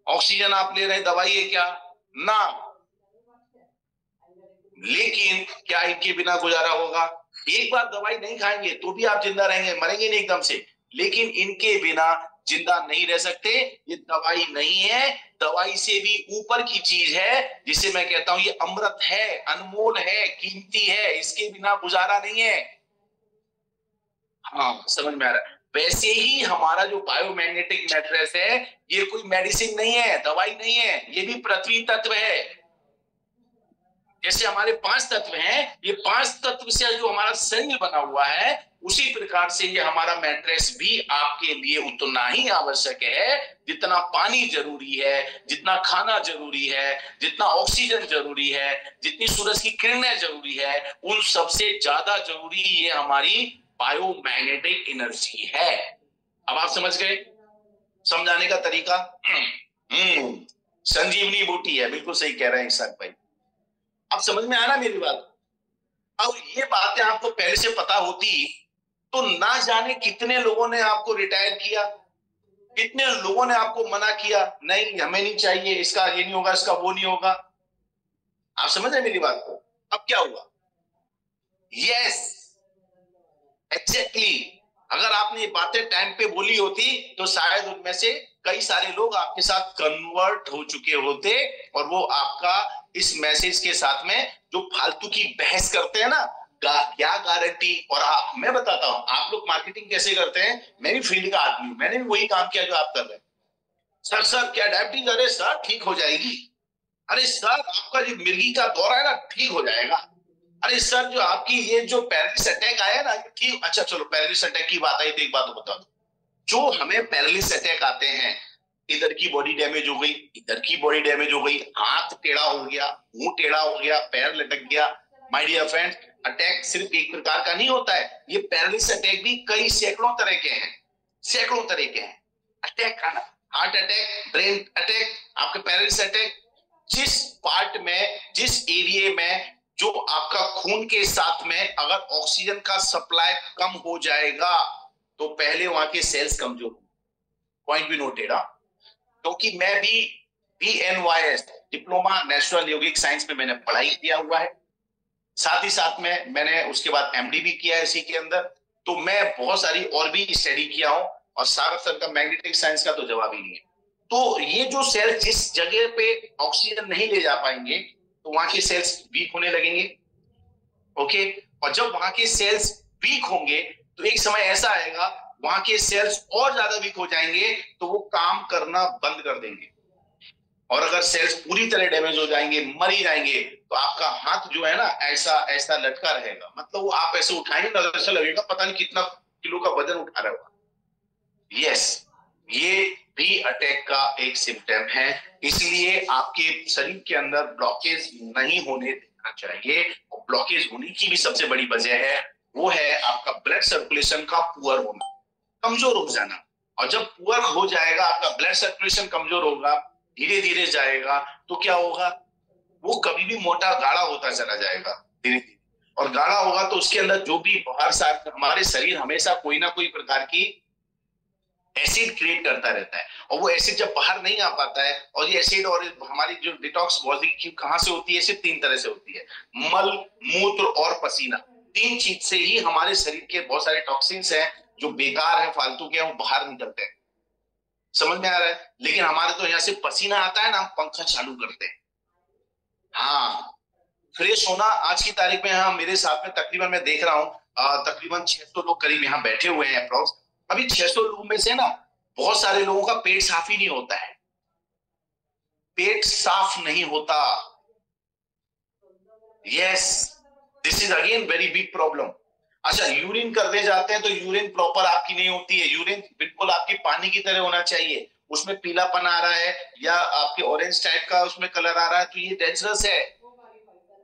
Speaker 1: ऑक्सीजन आप ले रहे हैं दवाई है क्या? ना। लेकिन क्या इनके बिना गुजारा होगा? एक बार दवाई नहीं खाएंगे तो भी आप जिंदा रहेंगे, मरेंगे नहीं एकदम से, लेकिन इनके बिना जिंदा नहीं रह सकते। ये दवाई नहीं है, दवाई से भी ऊपर की चीज है, जिसे मैं कहता हूं ये अमृत है, अनमोल है, कीमती है, इसके बिना गुजारा नहीं है। हाँ, समझ में आ रहा है। वैसे ही हमारा जो बायोमैग्नेटिक मैट्रेस है, ये कोई मेडिसिन नहीं है, दवाई नहीं है, ये भी पृथ्वी तत्व है। जैसे हमारे 5 तत्व हैं, ये 5 तत्व से जो हमारा शरीर बना हुआ है, उसी प्रकार से ये हमारा मैट्रेस भी आपके लिए उतना ही आवश्यक है जितना पानी जरूरी है, जितना खाना जरूरी है, जितना ऑक्सीजन जरूरी है, जितनी सूरज की किरणें जरूरी है, उन सबसे ज्यादा जरूरी ये हमारी बायोमैग्नेटिक एनर्जी है। अब आप समझ गए समझाने का तरीका? संजीवनी बूटी है, बिल्कुल सही कह रहे हैं इसाक भाई। अब समझ में आना मेरी बात? अब ये बातें आपको पहले से पता होती तो ना जाने कितने लोगों ने आपको रिटायर किया, कितने लोगों ने आपको मना किया, नहीं हमें नहीं चाहिए, इसका ये नहीं होगा, इसका वो नहीं होगा। आप समझ रहे मेरी बात को? अब क्या हुआ? Yes, exactly. अगर आपने ये बातें टाइम पे बोली होती तो शायद उनमें से कई सारे लोग आपके साथ कन्वर्ट हो चुके होते, और वो आपका इस मैसेज के साथ में जो फालतू की बहस करते हैं ना, क्या गारंटी। और मैं बताता हूं आप लोग मार्केटिंग कैसे करते हैं, मैं भी फील्ड का आदमी हूं, मैंने भी वही काम किया जो आप कर रहे हैं। सर क्या डायबिटीज? अरे सर ठीक हो जाएगी। अरे सर आपका जो मिर्गी का दौरा है ना, ठीक हो जाएगा। अरे सर जो आपकी ये जो पैरालिसिस अटैक आया ना, ठीक। अच्छा चलो, पैरालिसिस अटैक की बात आई तो एक बात बता दो, जो हमें पैरालिसिस अटैक आते हैं, इधर की बॉडी डैमेज हो गई, इधर की बॉडी डैमेज हो गई, हाथ टेढ़ा हो गया, मुंह टेढ़ा हो गया, पैर लटक गया। माय डियर फ्रेंड्स, अटैक सिर्फ एक प्रकार का नहीं होता है, ये पैरालिसिस अटैक भी कई सैकड़ों तरह के हैं, सैकड़ों तरह के हैं। अटैक आना, हार्ट अटैक, ब्रेन अटैक, आपके पैरालिसिस अटैक, जिस पार्ट में, जिस एरिया में जो आपका खून के साथ में अगर ऑक्सीजन का सप्लाई कम हो जाएगा तो पहले वहां के सेल्स कमजोर होंगे। पॉइंट भी नोटेड। क्योंकि मैं भी BNYS डिप्लोमा नेचुरल योगिक साइंस में मैंने पढ़ाई किया हुआ है, साथ ही साथ में मैंने उसके बाद MD भी किया है इसी के अंदर, तो मैं बहुत सारी और भी स्टडी किया हूं। और सागर सर का मैग्नेटिक साइंस का तो जवाब ही नहीं है। तो ये जो सेल जिस जगह पे ऑक्सीजन नहीं ले जा पाएंगे तो वहां के सेल्स वीक होने लगेंगे। ओके, और जब वहां के सेल्स वीक होंगे तो एक समय ऐसा आएगा वहां के सेल्स और ज्यादा वीक हो जाएंगे तो वो काम करना बंद कर देंगे। और अगर सेल्स पूरी तरह डैमेज हो जाएंगे, मर ही जाएंगे, तो आपका हाथ जो है ना ऐसा ऐसा लटका रहेगा, मतलब वो आप ऐसे उठाएंगे ना, ऐसा लगेगा पता नहीं कितना किलो का वजन उठा रहा होगा। यस, ये भी अटैक का एक सिम्टम है। इसलिए आपके शरीर के अंदर ब्लॉकेज नहीं होने देना चाहिए। और ब्लॉकेज होने की भी सबसे बड़ी वजह है, वो है आपका ब्लड सर्कुलेशन का पुअर होना, कमजोर हो जाना। और जब पुअर हो जाएगा, आपका ब्लड सर्कुलेशन कमजोर होगा, धीरे धीरे जाएगा, तो क्या होगा, वो कभी भी मोटा गाढ़ा होता चला जाएगा धीरे धीरे। और गाढ़ा होगा तो उसके अंदर जो भी बाहर से हमारे शरीर हमेशा कोई ना कोई प्रकार की एसिड क्रिएट करता रहता है, और वो एसिड जब बाहर नहीं आ पाता है, और ये एसिड और हमारी जो डिटॉक्स बॉडी की कहां से होती है, सिर्फ 3 तरह से होती है, मल, मूत्र और पसीना। 3 चीज से ही हमारे शरीर के बहुत सारे टॉक्सिन्स हैं जो बेकार है, फालतू के हैं, वो बाहर निकलते हैं। समझ में आ रहा है? लेकिन हमारे तो यहाँ से पसीना आता है ना, हम पंखा चालू करते हैं। हाँ, फ्रेश होना आज की तारीख में, हाँ मेरे साथ में तकरीबन मैं देख रहा हूँ तकरीबन 600 लोग करीब यहाँ बैठे हुए हैं अप्रोक्स। अभी 600 लोगों में से ना बहुत सारे लोगों का पेट साफ ही नहीं होता है, पेट साफ नहीं होता। Yes, this is again very big problem. अच्छा, यूरिन करने जाते हैं तो यूरिन प्रॉपर आपकी नहीं होती है, यूरिन बिल्कुल आपकी पानी की तरह होना चाहिए, उसमें पीलापन आ रहा है या आपके ऑरेंज टाइप का उसमें कलर आ रहा है, तो ये डेंजरस है,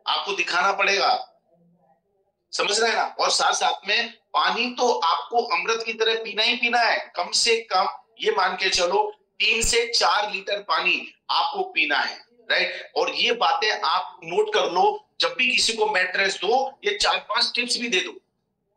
Speaker 1: आपको दिखाना पड़ेगा। समझ रहे हैं ना? और साथ साथ में पानी तो आपको अमृत की तरह पीना ही पीना है, कम से कम ये मान के चलो 3 से 4 लीटर पानी आपको पीना है, राइट? और ये बातें आप नोट कर लो, जब भी किसी को मैट्रेस दो, ये 4-5 टिप्स भी दे दो,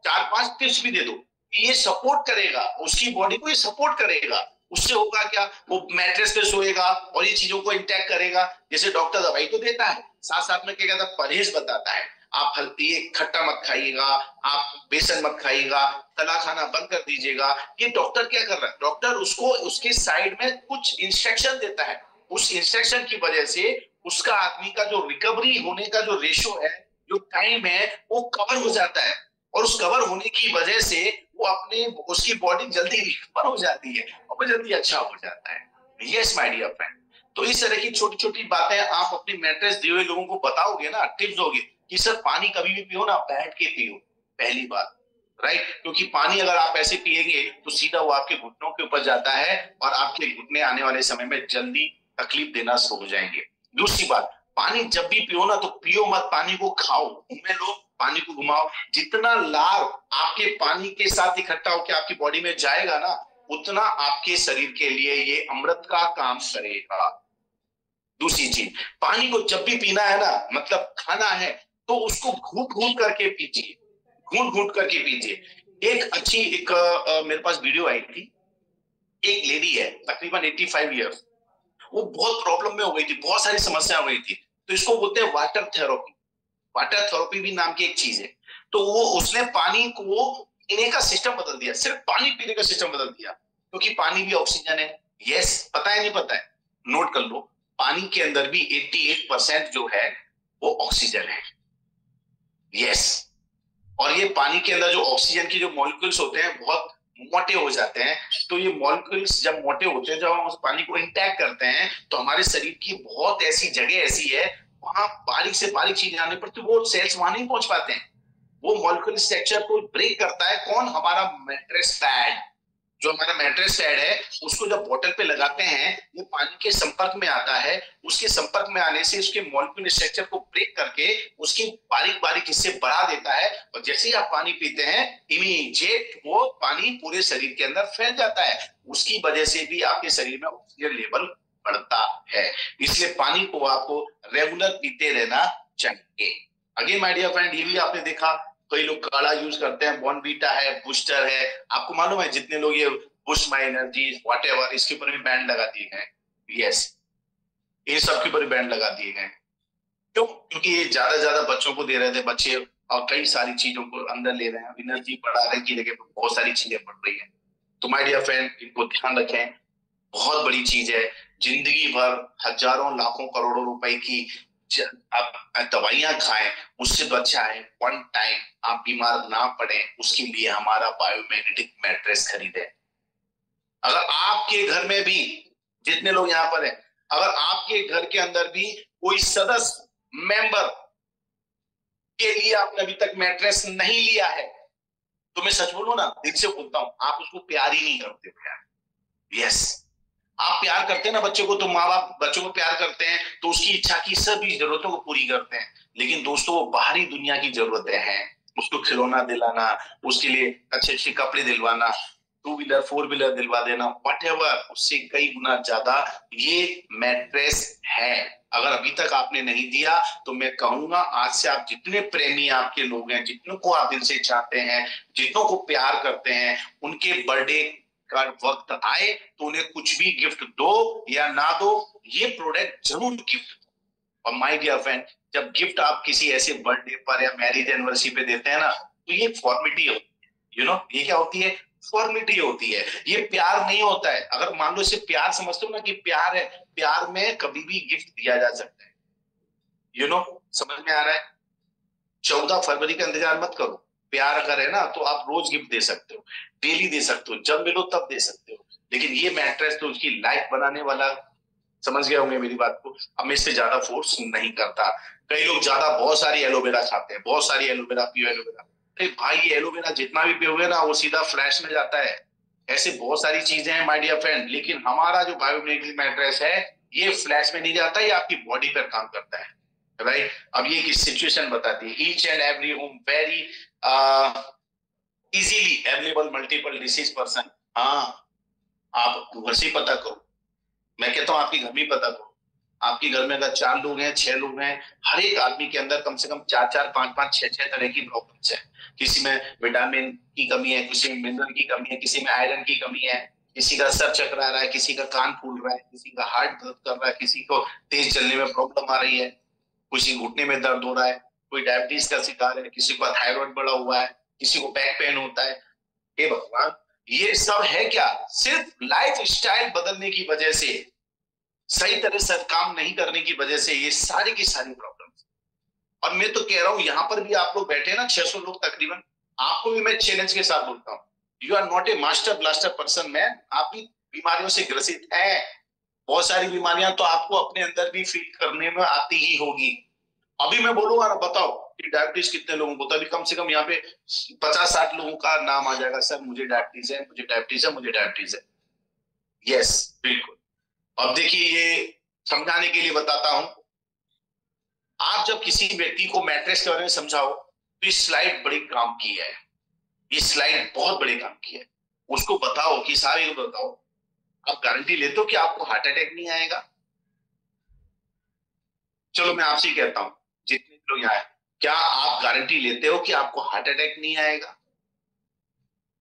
Speaker 1: 4-5 टिप्स भी दे दो, ये सपोर्ट करेगा उसकी बॉडी को, ये सपोर्ट करेगा। उससे होगा क्या, वो मैट्रेस पे सोएगा और ये चीजों को इंटैक्ट करेगा। जैसे डॉक्टर दवाई तो देता है, साथ साथ में क्या कहता है, परहेज बताता है, आप हल्दी खट्टा मत खाइएगा, आप बेसन मत खाइएगा, तला खाना बंद कर दीजिएगा। ये डॉक्टर क्या कर रहा है, डॉक्टर उसको उसके साइड में कुछ इंस्ट्रक्शन देता है, उस इंस्ट्रक्शन की वजह से उसका आदमी का जो रिकवरी होने का जो रेशो है, जो टाइम है, वो कवर हो जाता है, और उस कवर होने की वजह से वो अपने उसकी बॉडी जल्दी रिकवर हो जाती है और वो जल्दी अच्छा हो जाता है। यस माय डियर फ्रेंड, तो इस तरह की छोटी छोटी बातें आप अपनी मैट्रेस दिए हुए लोगों को बताओगे ना, टिप्स दोगे कि सर पानी कभी भी पियो ना, बैठ के पियो, पहली बात, राइट? क्योंकि पानी अगर आप ऐसे पिएंगे तो सीधा वो आपके घुटनों के ऊपर जाता है और आपके घुटने आने वाले समय में जल्दी तकलीफ देना शुरू हो जाएंगे। दूसरी बात, पानी जब भी पियो ना तो पियो मत, पानी को खाओ, मुंह में लो, पानी को घुमाओ। जितना लार आपके पानी के साथ इकट्ठा होकर आपकी बॉडी में जाएगा ना, उतना आपके शरीर के लिए ये अमृत का काम करेगा। दूसरी चीज, पानी को जब भी पीना है ना, मतलब खाना है, तो उसको घूट घूट करके पीजिए, घूट घूट करके पीजिए। एक अच्छी मेरे पास वीडियो आई थी, एक लेडी है तकरीबन 85 ईयर्स, वो बहुत प्रॉब्लम में हो गई थी, बहुत सारी समस्या हो गई थी, तो इसको बोलते हैं वाटर थेरेपी। वाटर थेरेपी भी नाम की एक चीज है। तो वो उसने पानी को पीने का सिस्टम बदल दिया, सिर्फ पानी पीने का सिस्टम बदल दिया, क्योंकि पानी भी ऑक्सीजन है। यस, पता है नहीं पता है, नोट कर लो, पानी के अंदर भी 88% जो है वो ऑक्सीजन है। यस, और ये पानी के अंदर जो ऑक्सीजन के जो मॉलिक्यूल्स होते हैं बहुत मोटे हो जाते हैं, तो ये मॉलिक्यूल्स जब मोटे होते हैं, जब हम उस पानी को इंटैक्ट करते हैं, तो हमारे शरीर की बहुत ऐसी जगह ऐसी है, वहां बारीक से बारीक चीज आने पर तो वो सेल्स वहां नहीं पहुंच पाते हैं। वो मॉलिक्यूलर स्ट्रक्चर को ब्रेक करता है कौन, हमारा मैट्रेस पैड। जो हमारा मैट्रेस पैड है, उसको जब बॉटल पे लगाते हैं, ये पानी के संपर्क में आता है, उसके संपर्क में आने से उसके मॉलिक्यूलर स्ट्रक्चर को ब्रेक करके उसके बारीक बारीक हिस्से बढ़ा देता है, और जैसे ही आप पानी पीते हैं, इमीडिएट वो पानी पूरे शरीर के अंदर फैल जाता है। उसकी वजह से भी आपके शरीर में ऑक्सीजन लेवल बढ़ता है। इसलिए पानी को आपको रेगुलर पीते रहना चाहिए। अगेन माय डियर फ्रेंड, ये भी आपने देखा, कई लोग काढ़ा यूज करते हैं, बॉर्नवीटा है, बूस्टर है। आपको मालूम है जितने लोग ये बूस्ट माय एनर्जी व्हाटएवर, इसके ऊपर भी बैन लगा दिए गए। यस, ये सब के ऊपर बैन लगा दिए गए। क्यों? क्योंकि ये ज्यादा बच्चों को दे रहे थे, बच्चे और कई सारी चीजों को अंदर ले रहे हैं, एनर्जी बढ़ाने की जगह बहुत सारी चीजें बढ़ रही है। तो माय डियर फ्रेंड, इनको ध्यान रखें, बहुत बड़ी चीज है। जिंदगी भर हजारों लाखों करोड़ों रुपए की आप दवाइयां खाएं, उससे तो अच्छा है वन टाइम आप बीमार ना पड़े, उसके लिए हमारा बायोमैग्नेटिक मैट्रेस खरीदे। अगर आपके घर में भी, जितने लोग यहाँ पर हैं, अगर आपके घर के अंदर भी कोई सदस्य मेंबर के लिए आपने अभी तक मैट्रेस नहीं लिया है, तो मैं सच बोलूं ना, दिल से बोलता हूं, आप उसको प्यार ही नहीं करते प्यार। यस, आप प्यार करते हैं ना बच्चों को, तो माँ बाप बच्चों को प्यार करते हैं तो उसकी इच्छा की सभी जरूरतों को पूरी करते हैं। लेकिन दोस्तों, वो बाहरी दुनिया की जरूरतें हैं, उसको खिलौना दिलाना, उसके लिए अच्छे अच्छे कपड़े दिलवाना, 2 व्हीलर 4 व्हीलर दिलवा देना, व्हाटएवर, उससे कई गुना ज्यादा ये मैट्रेस है। अगर अभी तक आपने नहीं दिया तो मैं कहूंगा, आज से आप जितने प्रेमी आपके लोग हैं, जितनों को आप दिल से चाहते हैं, जितनों को प्यार करते हैं, उनके बर्थडे का वक्त आए तो उन्हें कुछ भी गिफ्ट दो या ना दो, ये प्रोडक्ट जरूर गिफ्ट। और माय डियर फ्रेंड, जब गिफ्ट आप किसी ऐसे बर्थडे पर या मैरिज एनिवर्सरी पे देते हैं ना, तो ये फॉर्मिटी होती है। ये क्या होती है? फॉर्मिटी होती है। ये प्यार नहीं होता है। अगर मान लो इसे प्यार समझते हो ना कि प्यार है, प्यार में कभी भी गिफ्ट दिया जा सकता है। समझ में आ रहा है? 14 फरवरी का इंतजार मत करो। प्यार अगर है ना तो आप रोज गिफ्ट दे सकते हो, डेली दे सकते हो, जब मिलो तब दे सकते हो। लेकिन ये मैट्रेस तो उसकी लाइफ बनाने वाला। समझ गए होंगे मेरी बात को। अब मैं इससे ज्यादा फोर्स नहीं करता। कई लोग बहुत सारी एलोवेरा खाते हैं, बहुत सारी एलोवेरा पियो, एलोवेरा। अरे भाई, ये एलोवेरा जितना भी पियोगे ना वो सीधा फ्लैश में जाता है। ऐसे बहुत सारी चीजें हैं माय डियर फ्रेंड, लेकिन हमारा जो बायोमेडिकल मैट्रेस है ये फ्लैश में नहीं जाता, ये आपकी बॉडी पर काम करता है। राइट? अब ये की सिचुएशन बताती है। Each and every home very easily available multiple disease person. हाँ, आप घर से पता करो। मैं कहता हूँ आपके घर में पता करो। आपके घर में अगर 4 लोग हैं, 6 लोग हैं, हर एक आदमी के अंदर कम से कम 4-4, 5-5, 6-6 तरह की प्रॉब्लम्स है। किसी में विटामिन की कमी है, किसी में मिनरल की कमी है, किसी में आयरन की कमी है, किसी का सर चकरा रहा है, किसी का कान फूल रहा है, किसी का हार्ट दर्द कर रहा है, किसी को तेज चलने में प्रॉब्लम आ रही है, किसी घुटने में दर्द हो रहा है, कोई डायबिटीज का शिकार है, किसी को थायराइड बढ़ा हुआ है, किसी को बैक पेन होता है। हे भगवान, ये सब है क्या? सिर्फ लाइफ स्टाइल बदलने की वजह से, सही तरह से काम नहीं करने की वजह से ये सारी की सारी प्रॉब्लम्स। और मैं तो कह रहा हूं, यहां पर भी आप लोग बैठे हैं ना, 600 लोग तकरीबन, आपको भी मैं चैलेंज के साथ बोलता हूं, you are not a master blaster person man. आप भी बीमारियों से ग्रसित हैं। बहुत सारी बीमारियां तो आपको अपने अंदर भी फील करने में आती ही होगी। अभी मैं बोलूंगा ना, बताओ कि डायबिटीज कितने लोगों को, तो अभी कम से कम यहाँ पे 50-60 लोगों का नाम आ जाएगा, सर मुझे डायबिटीज है, मुझे डायबिटीज है, मुझे डायबिटीज है। यस, बिल्कुल। अब देखिए, ये समझाने के लिए बताता हूं। आप जब किसी व्यक्ति को मैट्रेस के बारे में समझाओ तो ये स्लाइड बड़ी काम की है। ये स्लाइड बहुत बड़े काम की है। उसको बताओ कि सारे को बताओ, आप गारंटी लेते हो कि आपको हार्ट अटैक नहीं आएगा? चलो मैं आपसे कहता हूं, जितने लोग यहाँ, क्या आप गारंटी लेते हो कि आपको हार्ट अटैक नहीं आएगा?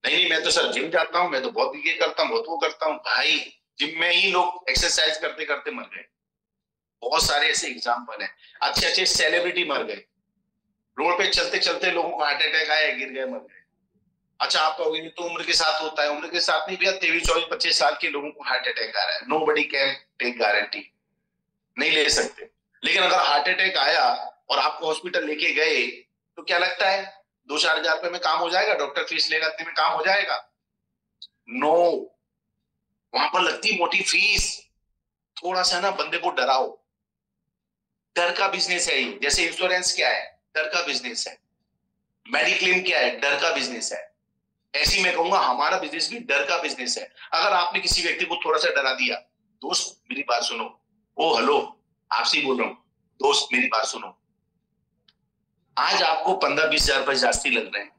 Speaker 1: नहीं नहीं, मैं तो सर जिम जाता हूं, मैं तो बहुत ये करता हूँ, बहुत वो करता हूँ। भाई, जिम में ही लोग एक्सरसाइज करते करते मर गए। बहुत सारे ऐसे एग्जाम्पल हैं। अच्छे अच्छे सेलिब्रिटी मर गए, रोड पे चलते चलते लोगों को हार्ट अटैक आया, गिर गए, मर गए। अच्छा, आप कहोगे तो उम्र के साथ होता है। उम्र के साथ नहीं भैया, 23, 24, 25 साल के लोगों को हार्ट अटैक आ रहा है। Nobody can take guarantee, नहीं ले सकते। लेकिन अगर हार्ट अटैक आया और आपको हॉस्पिटल लेके गए तो क्या लगता है 2-4 हजार रुपए में काम हो जाएगा? डॉक्टर फीस लेगा, इतने में काम हो जाएगा? नो, वहां पर लगती मोटी फीस। थोड़ा सा ना बंदे को डराओ। डर का बिजनेस है ये। जैसे इंश्योरेंस क्या है? डर का बिजनेस है। मेडिक्लेम क्या है? डर का बिजनेस है। ऐसी मैं कहूंगा हमारा बिजनेस भी डर का बिजनेस है। अगर आपने किसी व्यक्ति को थोड़ा सा डरा दिया, दोस्त मेरी बात सुनो, ओ हेलो, आपसे ही बोल रहा हूं, दोस्त मेरी बात सुनो, आज आपको 15-20 हजार रुपए जास्ती लग रहे हैं,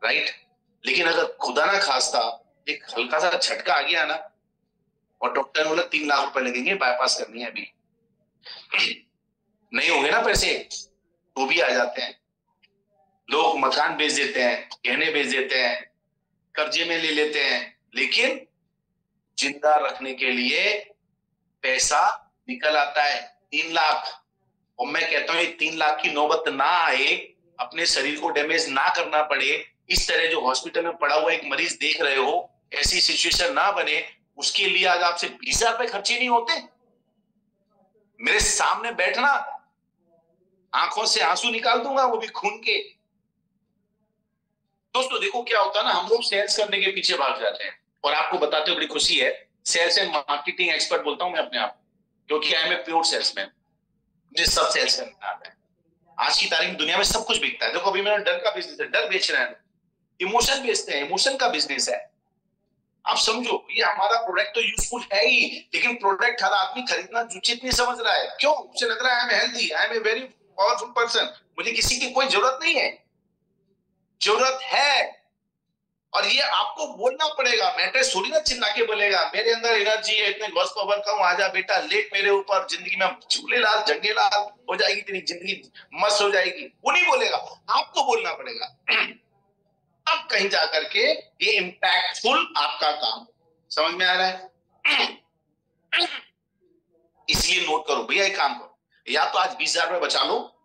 Speaker 1: राइट? लेकिन अगर खुदा ना खास्ता एक हल्का सा झटका आ गया ना, और डॉक्टर ने बोला 3 लाख रुपए लगेंगे, बाईपास करनी है अभी, नहीं होंगे ना पैसे, तो भी आ जाते हैं लोग। मकान बेच देते हैं, गहने बेच देते हैं, कर्जे में ले लेते हैं, लेकिन जिंदा रखने के लिए पैसा निकल आता है 3 लाख। और मैं कहता हूं ये 3 लाख की नौबत ना आए, अपने शरीर को डैमेज ना करना पड़े, इस तरह जो हॉस्पिटल में पड़ा हुआ एक मरीज देख रहे हो, ऐसी सिचुएशन ना बने, उसके लिए आज आपसे 20 हजार रुपए खर्चे नहीं होते। मेरे सामने बैठना, आंखों से आंसू निकाल दूंगा, वो भी खून के। दोस्तों देखो क्या होता है ना, हम लोग सेल्स करने के पीछे भाग जाते हैं। और आपको बताते हुए बड़ी खुशी है, सेल्स एंड मार्केटिंग एक्सपर्ट बोलता हूं मैं अपने आप, क्योंकि I am a pure salesman. मुझे सब सेल्स करना आता है। आज की तारीख में दुनिया में सब कुछ बिकता है। देखो अभी मेरा डर का बिजनेस है, डर बेच रहे हैं, इमोशन बेचते हैं, इमोशन का बिजनेस है। आप समझो, ये हमारा प्रोडक्ट तो यूजफुल है ही, लेकिन प्रोडक्ट हर आदमी खरीदना उचित नहीं समझ रहा है। क्यों? उसे लग रहा है I am healthy, I am a very powerful person, मुझे किसी की कोई जरूरत नहीं है। जरूरत है, और ये आपको बोलना पड़ेगा। मैट्रेस थोड़ी ना चिल्ला के बोलेगा मेरे अंदर एनर्जी है, इतने गॉस पावर का हूं, आजा बेटा लेट मेरे ऊपर, जिंदगी में झूले लाल जंगे लाल हो जाएगी, तेरी जिंदगी मस्त हो जाएगी। वो नहीं बोलेगा, आपको बोलना पड़ेगा। तब कहीं जाकर के ये इम्पैक्टफुल आपका काम। समझ में आ रहा है? इसलिए नोट करो भैया, एक काम करो, या तो आज 20,000 रुपए बचा लो।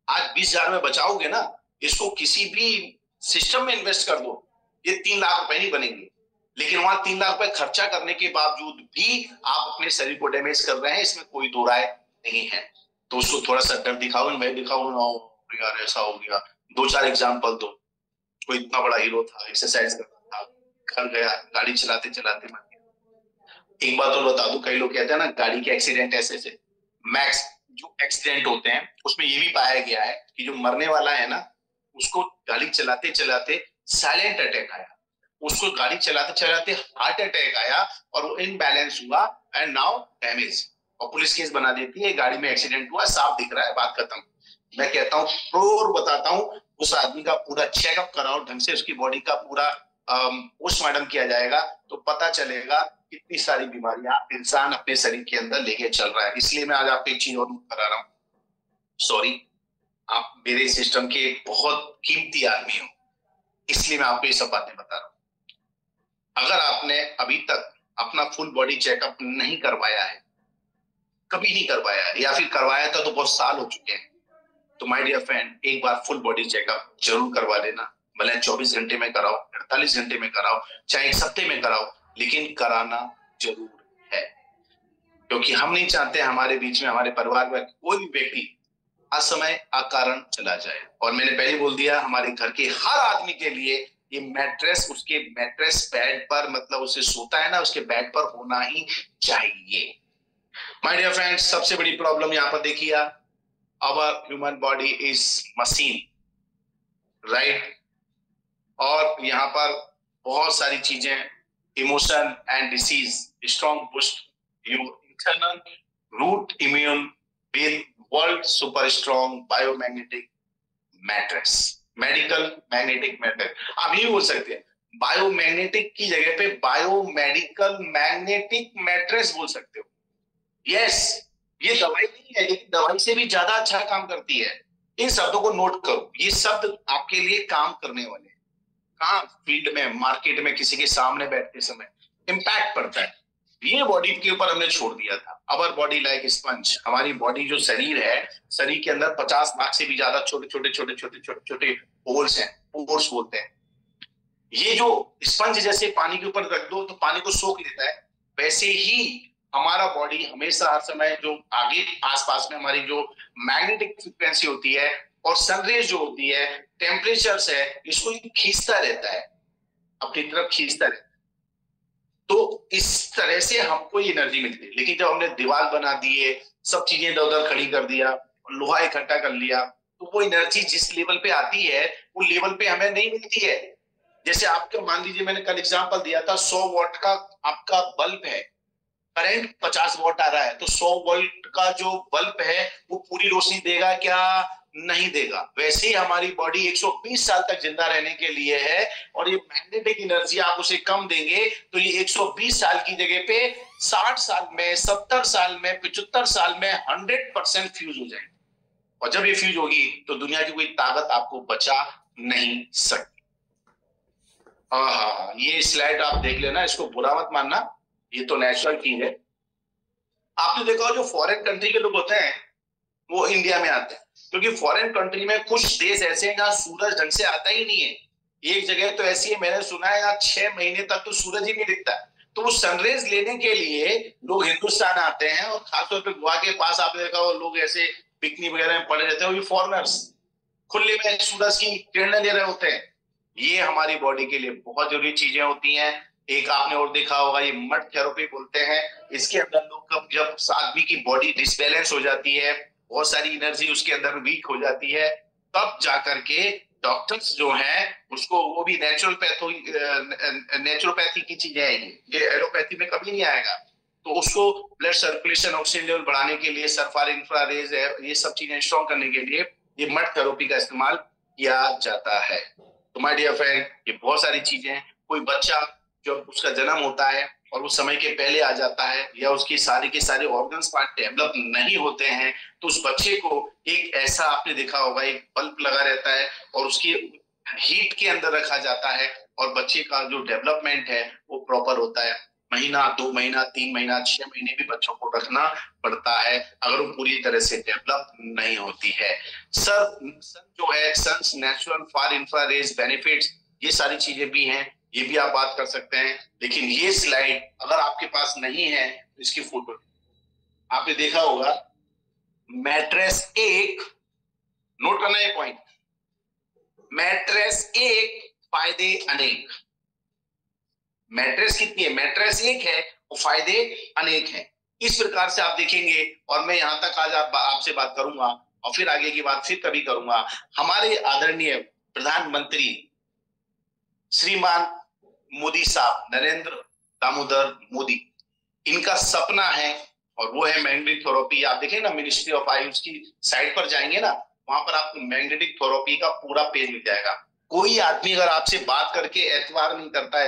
Speaker 1: आज 20,000 रुपए बचाओगे ना, इसको किसी भी सिस्टम में इन्वेस्ट कर दो, ये 3 लाख रुपए नहीं बनेंगे। लेकिन वहां 3 लाख रुपए खर्चा करने के बावजूद भी आप अपने शरीर को डैमेज कर रहे हैं, इसमें कोई दो राय नहीं है। तो उसको थोड़ा सा डर दिखाओ, मैं दिखाऊं ना यार ऐसा हो गया। 2-4 एग्जाम्पल दो। कोई इतना बड़ा हीरो था, एक्सरसाइज करता था, घर गया, गाड़ी चलाते चलाते मर गया। एक बात और बता दूं, कई लोग कहते हैं ना गाड़ी के एक्सीडेंट ऐसे मैक्स जो एक्सीडेंट होते हैं उसमें ये भी पाया गया है कि जो मरने वाला है ना, उसको गाड़ी चलाते चलाते साइलेंट अटैक आया, उसको गाड़ी चलाते चलाते हार्ट अटैक आया और वो इनबैलेंस हुआ एंड नाउ डैमेज, और पुलिस केस बना देती है, गाड़ी में एक्सीडेंट हुआ, साफ दिख रहा है, बात खत्म। मैं कहता हूँ प्रोर बताता हूँ, उस आदमी का पूरा चेकअप कराओ ढंग से, उसकी बॉडी का पूरा पोस्टमार्टम किया जाएगा, तो पता चलेगा कितनी सारी बीमारियां इंसान अपने शरीर के अंदर लेके चल रहा है। इसलिए मैं आज आपको एक चीज और करा रहा हूँ, सॉरी, आप मेरे सिस्टम के बहुत कीमती आदमी हो, इसलिए मैं आपको ये सब बातें बता रहा हूँ। अगर आपने अभी तक अपना फुल बॉडी चेकअप नहीं करवाया है, कभी नहीं करवाया है, या फिर करवाया था तो बहुत साल हो चुके हैं, तो माय डियर फ्रेंड, एक बार फुल बॉडी चेकअप जरूर करवा लेना। भले 24 घंटे में कराओ, 48 घंटे में कराओ, चाहे 1 हफ्ते में कराओ, लेकिन कराना जरूर है। क्योंकि हम नहीं चाहते हमारे बीच में, हमारे परिवार में कोई भी व्यक्ति असमय अकारण चला जाए। और मैंने पहले बोल दिया, हमारे घर के हर आदमी के लिए ये मैट्रेस, उसके मैट्रेस बेड पर, मतलब उसे सोता है ना, उसके बेड पर होना ही चाहिए। माय डियर फ्रेंड्स, सबसे बड़ी प्रॉब्लम यहां पर देखिए, our human body is machine, right. और यहाँ पर बहुत सारी चीजें, emotion and disease, strong boost your internal root immune with world super strong biomagnetic mattress, medical magnetic mattress. आप ये बोल सकते हैं, बायोमैग्नेटिक की जगह पे बायोमेडिकल मैग्नेटिक मैट्रेस बोल सकते हो। यस, ये दवाई नहीं है, लेकिन दवाई से भी ज्यादा अच्छा काम करती है। इन शब्दों को नोट करो, ये शब्द आपके लिए काम करने वाले हैं। कहाँ? फील्ड में, मार्केट में, किसी के सामने बैठते समय इम्पैक्ट पड़ता है। ये बॉडी के ऊपर हमने छोड़ दिया था। अवर बॉडी लाइक स्पंज, हमारी बॉडी जो शरीर है, शरीर के अंदर 50 लाख से भी ज्यादा छोटे छोटे छोटे छोटे छोटे छोटे होल्स हैं, पोर्स बोलते हैं। ये जो स्पंज जैसे पानी के ऊपर रख दो तो पानी को सोख लेता है, वैसे ही हमारा बॉडी हमेशा हर समय जो आगे आसपास में हमारी जो मैग्नेटिक फ्रिक्वेंसी होती है और सनरेज जो होती है, टेम्परेचर्स है, इसको खींचता रहता है, अपनी तरफ खींचता रहता है। तो इस तरह से हमको ये एनर्जी मिलती है। लेकिन जब हमने दीवार बना दिए, सब चीजें इधर उधर खड़ी कर दिया, लोहा इकट्ठा कर लिया, तो वो एनर्जी जिस लेवल पे आती है वो लेवल पे हमें नहीं मिलती है। जैसे आपको मान लीजिए, मैंने कल एग्जांपल दिया था, 100 वॉट का आपका बल्ब है, करंट 50 वॉट आ रहा है, तो 100 वोल्ट का जो बल्ब है वो पूरी रोशनी देगा क्या? नहीं देगा। वैसे ही हमारी बॉडी 120 साल तक जिंदा रहने के लिए है, और ये मैग्नेटिक एनर्जी आप उसे कम देंगे तो ये 120 साल की जगह पे 60 साल में, 70 साल में, 75 साल में 100% फ्यूज हो जाएगी। और जब ये फ्यूज होगी तो दुनिया की कोई ताकत आपको बचा नहीं सकती। हाँ, ये स्लाइड आप देख लेना, इसको बुरा मत मानना, ये तो नेचुरल चीज है। आपने देखा जो फॉरेन कंट्री के लोग होते हैं वो इंडिया में आते हैं, क्योंकि फॉरेन कंट्री में कुछ देश ऐसे हैं जहां सूरज ढंग से आता ही नहीं है। एक जगह तो ऐसी है, मैंने सुना है, यहाँ 6 महीने तक तो सूरज ही नहीं दिखता। तो वो सनरेज लेने के लिए लोग हिंदुस्तान आते हैं, और खासतौर पर गोवा के पास आपने देखा वो लोग ऐसे पिकनिक वगैरह में पड़े रहते हैं, वो भी फॉरनर्स खुले में सूरज की किरणें ले रहे होते हैं। ये हमारी बॉडी के लिए बहुत जरूरी चीजें होती हैं। एक आपने और देखा होगा, ये मड थेरेपी बोलते हैं। इसके अंदर लोग जब आदमी की बॉडी डिसबैलेंस हो जाती है, बहुत सारी एनर्जी उसके अंदर वीक हो जाती है, तब जाकर के डॉक्टर्स जो हैं उसको, वो भी नेचुरोपैथी की चीजें हैं, ये एलोपैथी में कभी नहीं आएगा। तो उसको ब्लड सर्कुलेशन, ऑक्सीजन लेवल बढ़ाने के लिए, सल्फर इंफ्रारेज है, ये सब चीजें स्ट्रॉन्ग करने के लिए ये मड थेरेपी का इस्तेमाल किया जाता है। तो माय डियर फ्रेंड, ये बहुत सारी चीजें हैं। कोई बच्चा जब उसका जन्म होता है और वो समय के पहले आ जाता है, या उसकी सारे के सारे ऑर्गन्स पार्ट डेवलप नहीं होते हैं, तो उस बच्चे को एक ऐसा, आपने देखा होगा, एक बल्ब लगा रहता है और उसकी हीट के अंदर रखा जाता है और बच्चे का जो डेवलपमेंट है वो प्रॉपर होता है। महीना, 2 महीना, 3 महीना, 6 महीने भी बच्चों को रखना पड़ता है अगर वो पूरी तरह से डेवलप नहीं होती है। सन जो है, सन्स नेचुरल फार इंफ्रारेज बेनिफिट्स, ये सारी चीजें भी हैं, ये भी आप बात कर सकते हैं। लेकिन ये स्लाइड अगर आपके पास नहीं है तो इसकी फोटो आपने देखा होगा। मैट्रेस एक, नोट करना है पॉइंट, मैट्रेस एक, फायदे अनेक। मैट्रेस कितनी है? मैट्रेस एक है और फायदे अनेक हैं। इस प्रकार से आप देखेंगे, और मैं यहां तक आज आपसे बात करूंगा और फिर आगे की बात फिर कभी करूंगा। हमारे आदरणीय प्रधानमंत्री श्रीमान मोदी साहब, नरेंद्र दामोदर मोदी, इनका सपना है और वो है मैग्नेटिक थेरेपी। आप देखें ना, मिनिस्ट्री ऑफ आयुष की साइट पर जाएंगे ना, वहां पर आपको मैग्नेटिक थेरेपी का पूरा पेज मिल जाएगा। कोई आदमी अगर आपसे बात करके एतबार नहीं करता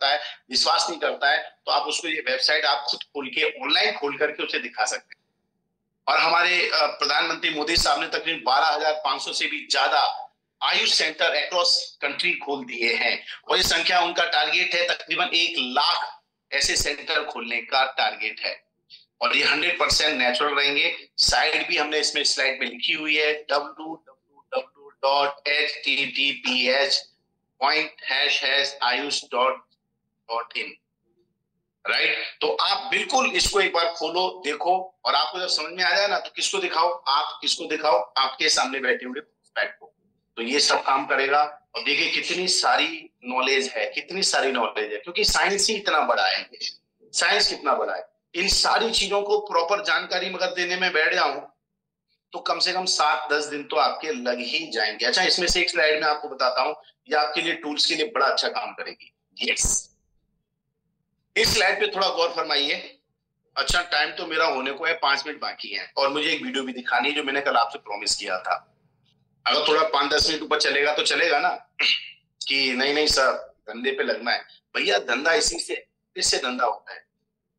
Speaker 1: है, विश्वास नहीं करता है, तो आप उसको ये वेबसाइट आप खुद खोल के, ऑनलाइन खोल करके उसे दिखा सकते हैं। और हमारे प्रधानमंत्री मोदी साहब ने तकरीबन 12,500 से भी ज्यादा आयुष सेंटर अक्रॉस कंट्री खोल दिए हैं और ये संख्या, उनका टारगेट है तकरीबन 1 लाख ऐसे सेंटर खोलने का टारगेट है। और ये 100% नेचुरल रहेंगे। साइट भी हमने इसमें स्लाइड में लिखी हुई है, www.https://ayush.in, राइट। तो आप बिल्कुल इसको एक बार खोलो, देखो, और आपको जब समझ में आ जाए ना तो किसको दिखाओ? आप किसको दिखाओ? आपके सामने बैठे हुए प्रोस्पेक्ट को। तो ये सब काम करेगा। और देखिए कितनी सारी नॉलेज है, क्योंकि साइंस ही इतना बड़ा है। साइंस कितना बड़ा है, इन सारी चीजों को प्रॉपर जानकारी मगर देने में बैठ जाऊं तो कम से कम 7-10 दिन तो आपके लग ही जाएंगे। अच्छा, इसमें से एक स्लाइड में आपको बताता हूं, ये आपके लिए टूल्स के लिए बड़ा अच्छा काम करेगी। यस, इस स्लाइड पे थोड़ा गौर फरमाइए। अच्छा, टाइम तो मेरा होने को है, 5 मिनट बाकी है और मुझे एक वीडियो भी दिखानी है जो मैंने कल आपसे प्रॉमिस किया था। अगर थोड़ा 5-10 मिनट ऊपर चलेगा तो चलेगा ना, कि नहीं नहीं सर धंधे पे लगना है। भैया धंधा इससे धंधा होता है,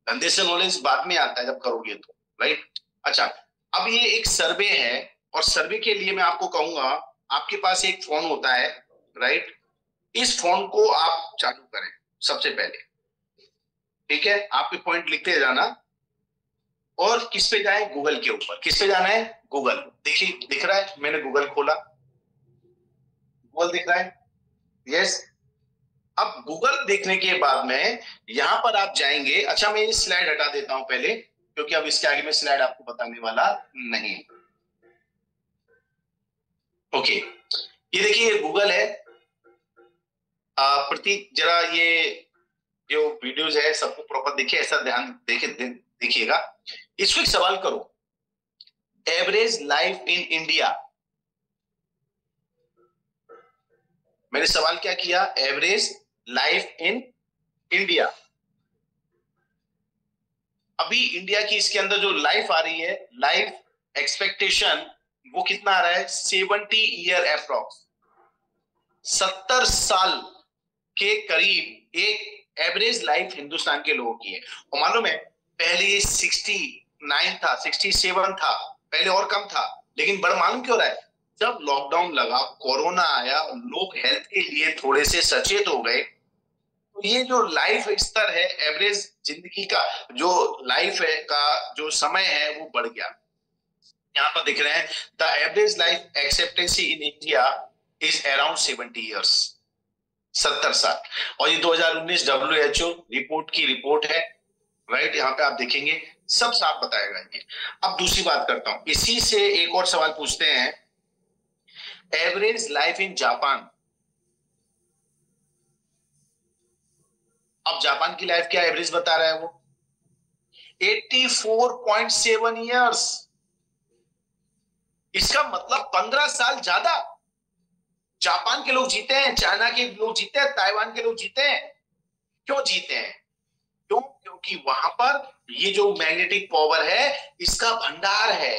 Speaker 1: धंधे से नॉलेज बाद में आता है जब करोगे तो, राइट। अच्छा, अब ये एक सर्वे है और सर्वे के लिए मैं आपको कहूंगा, आपके पास एक फोन होता है, राइट। इस फोन को आप चालू करें सबसे पहले, ठीक है। आपके पॉइंट लिखते जाना और किस पे जाए? गूगल के ऊपर। किस पे जाना है? गूगल। देखिए दिख रहा है, मैंने गूगल खोला, गूगल दिख रहा है, यस। अब गूगल देखने के बाद में यहां पर आप जाएंगे। अच्छा, मैं ये स्लाइड हटा देता हूं पहले, क्योंकि अब इसके आगे मैं स्लाइड आपको बताने वाला नहीं। ओके, ये देखिए ये गूगल है। प्रतीक जरा ये जो वीडियोस है सबको प्रॉपर देखिए, ऐसा ध्यान देखिएगा। इसको एक सवाल करो, एवरेज लाइफ इन इंडिया। मैंने सवाल क्या किया? Average life in India. अभी इंडिया की इसके अंदर जो लाइफ आ रही है, लाइफ एक्सपेक्टेशन, वो कितना आ रहा है? 70 ईयर अप्रॉक्स, 70 साल के करीब एक एवरेज लाइफ हिंदुस्तान के लोगों की है। और मालूम है, पहले ये 69 था, 67 था, पहले और कम था। लेकिन बड़ा मालूम क्यों रहा है? जब लॉकडाउन लगा, कोरोना आया, लोग हेल्थ के लिए थोड़े से सचेत हो गए, तो ये जो लाइफ स्तर है, एवरेज जिंदगी का जो लाइफ है का जो समय है वो बढ़ गया। यहाँ पर दिख रहे हैं, the average life expectancy in India is around 70 years, 70 साल। और ये 2019 WHO रिपोर्ट की रिपोर्ट है, राइट। यहाँ पे आप देखेंगे सब साफ बताएगा ये। अब दूसरी बात करता हूं, इसी से एक और सवाल पूछते हैं, एवरेज लाइफ इन जापान। अब जापान की लाइफ क्या एवरेज बता रहा है वो? 84.7 ईयर्स। इसका मतलब 15 साल ज्यादा जापान के लोग जीते हैं, चाइना के लोग जीते हैं, ताइवान के लोग जीते हैं। क्यों जीते हैं? क्यों? क्योंकि वहां पर ये जो मैग्नेटिक पावर है इसका भंडार है।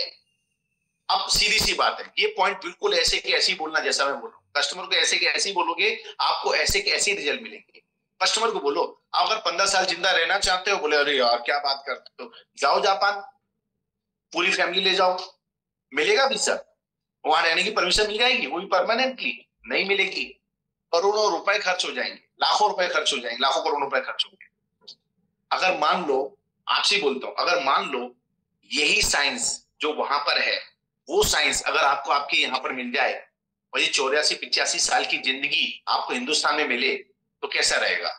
Speaker 1: अब सीधी सी बात है, ये पॉइंट बिल्कुल ऐसे के ऐसे ही बोलना जैसा मैं बोल रहा हूं। कस्टमर को ऐसे के ऐसे ही बोलोगे, आपको ऐसे के ऐसे रिजल्ट मिलेंगे। कस्टमर को बोलो, आप अगर 15 साल जिंदा रहना चाहते हो, बोले अरे यार क्या बात करते हो, जाओ जापान, पूरी फैमिली ले जाओ, मिलेगा भी सर, वहां रहने की परमिशन मिल जाएगी, वो भी परमानेंटली। नहीं मिलेगी, करोड़ों रुपए खर्च हो जाएंगे, लाखों रुपए खर्च हो जाएंगे, लाखों करोड़ रुपए खर्च होंगे। अगर मान लो, आपसे बोलता हूं, अगर मान लो यही साइंस जो वहां पर है, वो साइंस अगर आपको आपके यहाँ पर मिल जाए और ये 84-85 साल की जिंदगी आपको हिंदुस्तान में मिले, तो कैसा रहेगा?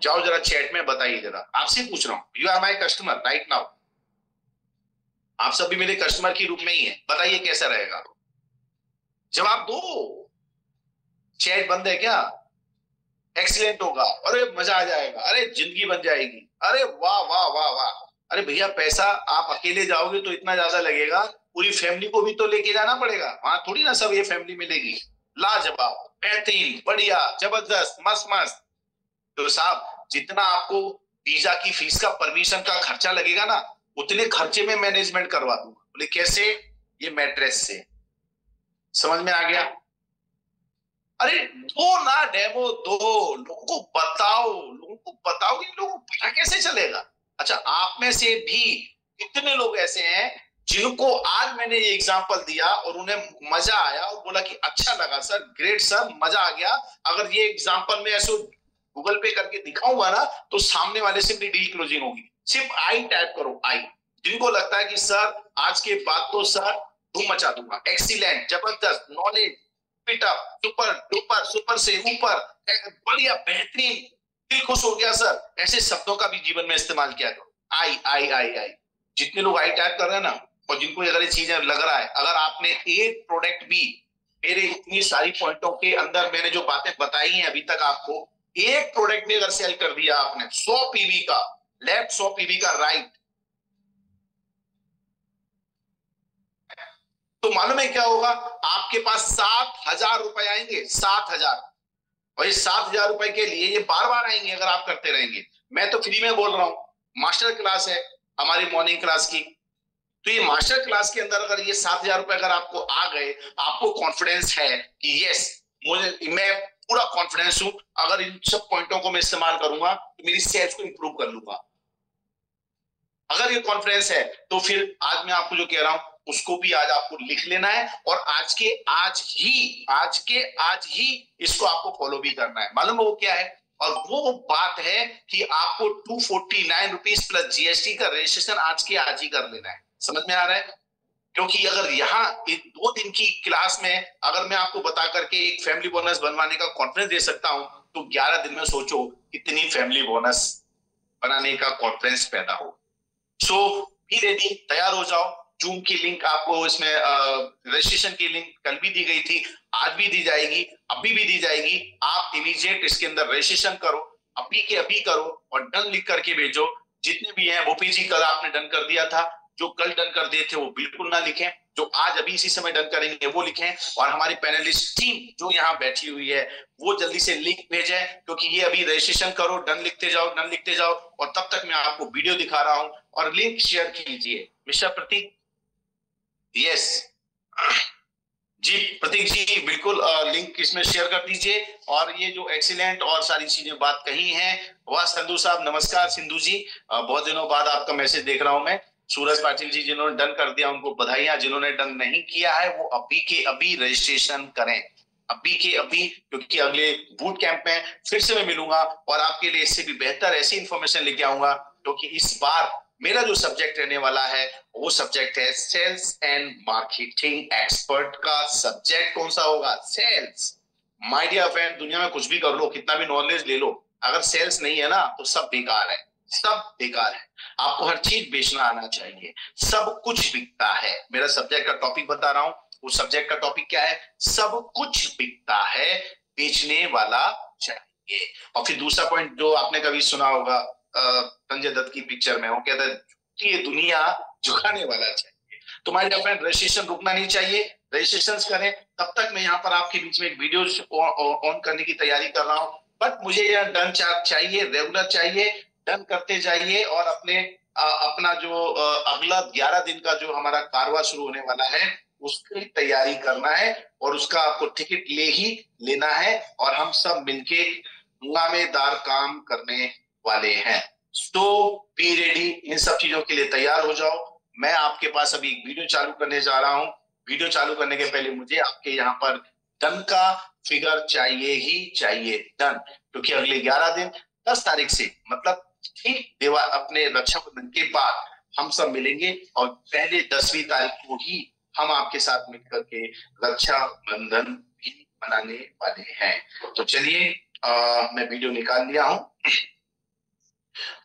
Speaker 1: जाओ जरा चैट में बताइए, जरा आपसे पूछ रहा हूँ, you are my customer right now, आप सब भी मेरे कस्टमर के रूप में ही है, बताइए कैसा रहेगा? जवाब दो। चैट बंद है क्या? एक्सीलेंट होगा, अरे मजा आ जाएगा, अरे जिंदगी बन जाएगी, अरे वाह वाह वाह वाह। अरे भैया, पैसा आप अकेले जाओगे तो इतना ज्यादा लगेगा, पूरी फैमिली को भी तो लेके जाना पड़ेगा, वहां थोड़ी ना सब ये फैमिली मिलेगी। लाजवाब, बेहतरीन, बढ़िया, जबरदस्त, मस्त मस्त। तो साहब, जितना आपको वीजा की फीस का, परमिशन का खर्चा लगेगा ना, उतने खर्चे में मैनेजमेंट करवा दूंगा। बोले कैसे? ये मैट्रेस से। समझ में आ गया? अरे दो ना डेमो, दो लोगों को बताओ, लोगों को बताओ कि लोगों को पता कैसे चलेगा। अच्छा, आप में से भी कितने लोग ऐसे हैं जिनको आज मैंने ये एग्जांपल दिया और उन्हें मजा आया और बोला कि अच्छा लगा सर, ग्रेट सर, मजा आ गया। अगर ये एग्जांपल में ऐसे गूगल पे करके दिखाऊंगा ना, तो सामने वाले से मेरी डील क्लोजिंग होगी। सिर्फ आई टाइप करो, आई। जिनको लगता है कि सर आज के बाद तो सर धूम मचा दूंगा, एक्सीलेंट, जबरदस्त, नॉलेज, पिटअप, सुपर डुपर, सुपर से ऊपर, बढ़िया, बेहतरीन, दिल खुश हो गया सर, ऐसे शब्दों का भी जीवन में इस्तेमाल किया करो। आई आई आई आई। जितने लोग आई टाइप कर रहे हैं ना, और जिनको अगर ये चीजें लग रहा है, अगर आपने एक प्रोडक्ट भी मेरे इतनी सारी पॉइंटों के अंदर मैंने जो बातें बताई हैं अभी तक आपको, एक प्रोडक्ट भी अगर सेल कर दिया आपने 100 पीवी का लेफ्ट, 100 पीवी का राइट, तो मालूम है क्या होगा? आपके पास 7,000 रुपए आएंगे, 7,000। और ये 7,000 रुपए के लिए ये बार बार आएंगे अगर आप करते रहेंगे। मैं तो फ्री में बोल रहा हूं, मास्टर क्लास है हमारी मॉर्निंग क्लास की, तो ये मास्टर क्लास के अंदर अगर ये 7,000 रुपए अगर आपको आ गए, आपको कॉन्फिडेंस है कि यस, मैं पूरा कॉन्फिडेंस हूं, अगर इन सब पॉइंटों को मैं इस्तेमाल करूंगा तो मेरी सेल्स को इंप्रूव कर लूंगा। अगर ये कॉन्फिडेंस है तो फिर आज मैं आपको जो कह रहा हूं उसको भी आज आपको लिख लेना है, और आज के आज ही इसको आपको फॉलो भी करना है। मालूम है वो क्या है? और वो बात है कि आपको 249 रुपीज प्लस जीएसटी का रजिस्ट्रेशन आज के आज ही कर लेना है। समझ में आ रहा है? क्योंकि अगर यहाँ 2 दिन की क्लास में अगर मैं आपको बता करके एक फैमिली बोनस बनवाने का कॉन्फिडेंस दे सकता हूं, तो 11 दिन में सोचो कितनी फैमिली बोनस बनाने का कॉन्फिडेंस पैदा हो। सो बी रेडी, तैयार हो जाओ। जूम की लिंक आपको इसमें रजिस्ट्रेशन की लिंक कल भी दी गई थी, आज भी दी जाएगी, अभी भी दी जाएगी। आप इमीडिएट इसके अंदर रजिस्ट्रेशन करो, अभी के अभी करो और डन लिख करके भेजो। जितने भी हैं, गोपी जी कल आपने डन कर दिया था, जो कल डन कर दिए थे वो बिल्कुल ना लिखें, जो आज अभी इसी समय डन करेंगे वो लिखें। और हमारी पैनलिस्ट टीम जो यहाँ बैठी हुई है वो जल्दी से लिंक भेजे, क्योंकि ये अभी रजिस्ट्रेशन करो, डन लिखते जाओ, डन लिखते जाओ, और तब तक मैं आपको वीडियो दिखा रहा हूं और लिंक शेयर कीजिए। मिस्टर प्रतीक, यस जी, प्रतीक जी बिल्कुल लिंक इसमें शेयर कर दीजिए। और ये जो एक्सीलेंट और सारी चीजें बात कही हैं, वाह संधू साहब, नमस्कार सिंधु जी, बहुत दिनों बाद आपका मैसेज देख रहा हूं मैं। सूरज पाटिल जी जिन्होंने डन कर दिया उनको बधाइयां, जिन्होंने डन नहीं किया है वो अभी के अभी रजिस्ट्रेशन करें, अभी के अभी, क्योंकि अगले बूट कैंप में फिर से मैं मिलूंगा और आपके लिए इससे भी बेहतर ऐसी इंफॉर्मेशन लेके आऊंगा, क्योंकि इस बार मेरा जो सब्जेक्ट रहने वाला है वो सब्जेक्ट है सेल्स एंड मार्केटिंग एक्सपर्ट का सब्जेक्ट। कौन सा होगा? सेल्स। माय डियर फ्रेंड, दुनिया में कुछ भी कर लो, कितना भी नॉलेज ले लो, अगर सेल्स नहीं है ना तो सब बेकार है, सब बेकार है। आपको हर चीज बेचना आना चाहिए, सब कुछ बिकता है। मेरा सब्जेक्ट का टॉपिक बता रहा हूं, उस सब्जेक्ट का टॉपिक क्या है? सब कुछ बिकता है, बेचने वाला चाहिए। और फिर दूसरा पॉइंट जो आपने कभी सुना होगा संजय दत्त की पिक्चर में, वो कहता है कि ये दुनिया झुकाने वाला चाहिए। तो माय डियर फ्रेंड, रजिस्ट्रेशन रुकना नहीं चाहिए, रजिस्ट्रेशन करें। तब तक मैं यहाँ पर आपके बीच में एक वीडियो ऑन करने की तैयारी कर रहा हूँ, बट मुझे यह डन चार्ट चाहिए, रेगुलर चाहिए, डन करते जाइए। और अपने अपना जो अगला 11 दिन का जो हमारा कारवा शुरू होने वाला है उसकी तैयारी करना है, और उसका आपको टिकट ले ही लेना है, और हम सब मिलके हंगामेदार काम करने वाले हैं। तो बी रेडी, इन सब चीजों के लिए तैयार हो जाओ। मैं आपके पास अभी एक वीडियो चालू करने जा रहा हूं। वीडियो चालू करने के पहले मुझे आपके यहाँ पर डन का फिगर चाहिए ही चाहिए, डन। क्योंकि अगले 11 दिन 10 तारीख से मतलब ठीक अपने रक्षाबंधन के बाद हम सब मिलेंगे और पहले 10वीं तारीख को ही हम आपके साथ मिलकर के रक्षाबंधन भी मनाने वाले हैं। तो चलिए मैं वीडियो निकाल लिया हूं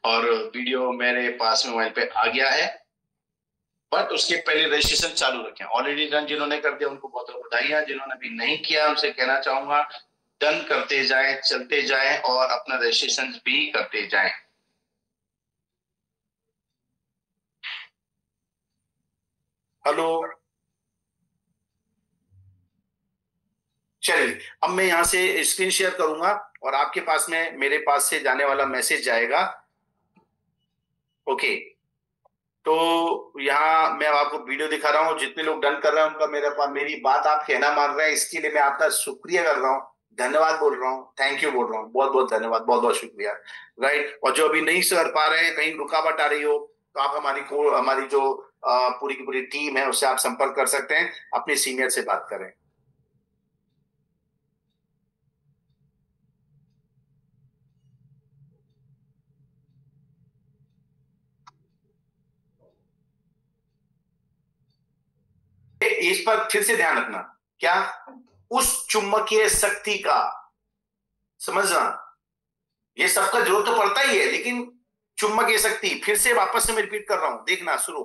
Speaker 1: और वीडियो मेरे पास में मोबाइल पे आ गया है, बट उसके पहले रजिस्ट्रेशन चालू रखें। ऑलरेडी डन जिन्होंने कर दिया उनको बहुत बहुत बधाइयां, जिन्होंने अभी नहीं किया उनसे कहना चाहूंगा डन करते जाएं, चलते जाएं और अपना रजिस्ट्रेशन भी करते जाएं। हेलो, चलिए अब मैं यहां से स्क्रीन शेयर करूंगा और आपके पास में मेरे पास से जाने वाला मैसेज जाएगा। ओके, तो यहाँ मैं आपको वीडियो दिखा रहा हूँ। जितने लोग डन कर रहे हैं उनका मेरी बात आप कहना मान रहे हैं, इसके लिए मैं आपका शुक्रिया कर रहा हूँ, धन्यवाद बोल रहा हूँ, थैंक यू बोल रहा हूँ, बहुत बहुत धन्यवाद, बहुत बहुत शुक्रिया। राइट, और जो अभी नहीं कर पा रहे हैं, कहीं रुकावट आ रही हो तो आप हमारी जो पूरी की पूरी टीम है उससे आप संपर्क कर सकते हैं, अपने सीनियर से बात करें। इस पर फिर से ध्यान रखना, क्या उस चुंबकीय शक्ति का समझना, ये सबका जरूरत तो पड़ता ही है, लेकिन चुंबकीय शक्ति फिर से वापस से मैं रिपीट कर रहा हूं, देखना शुरू।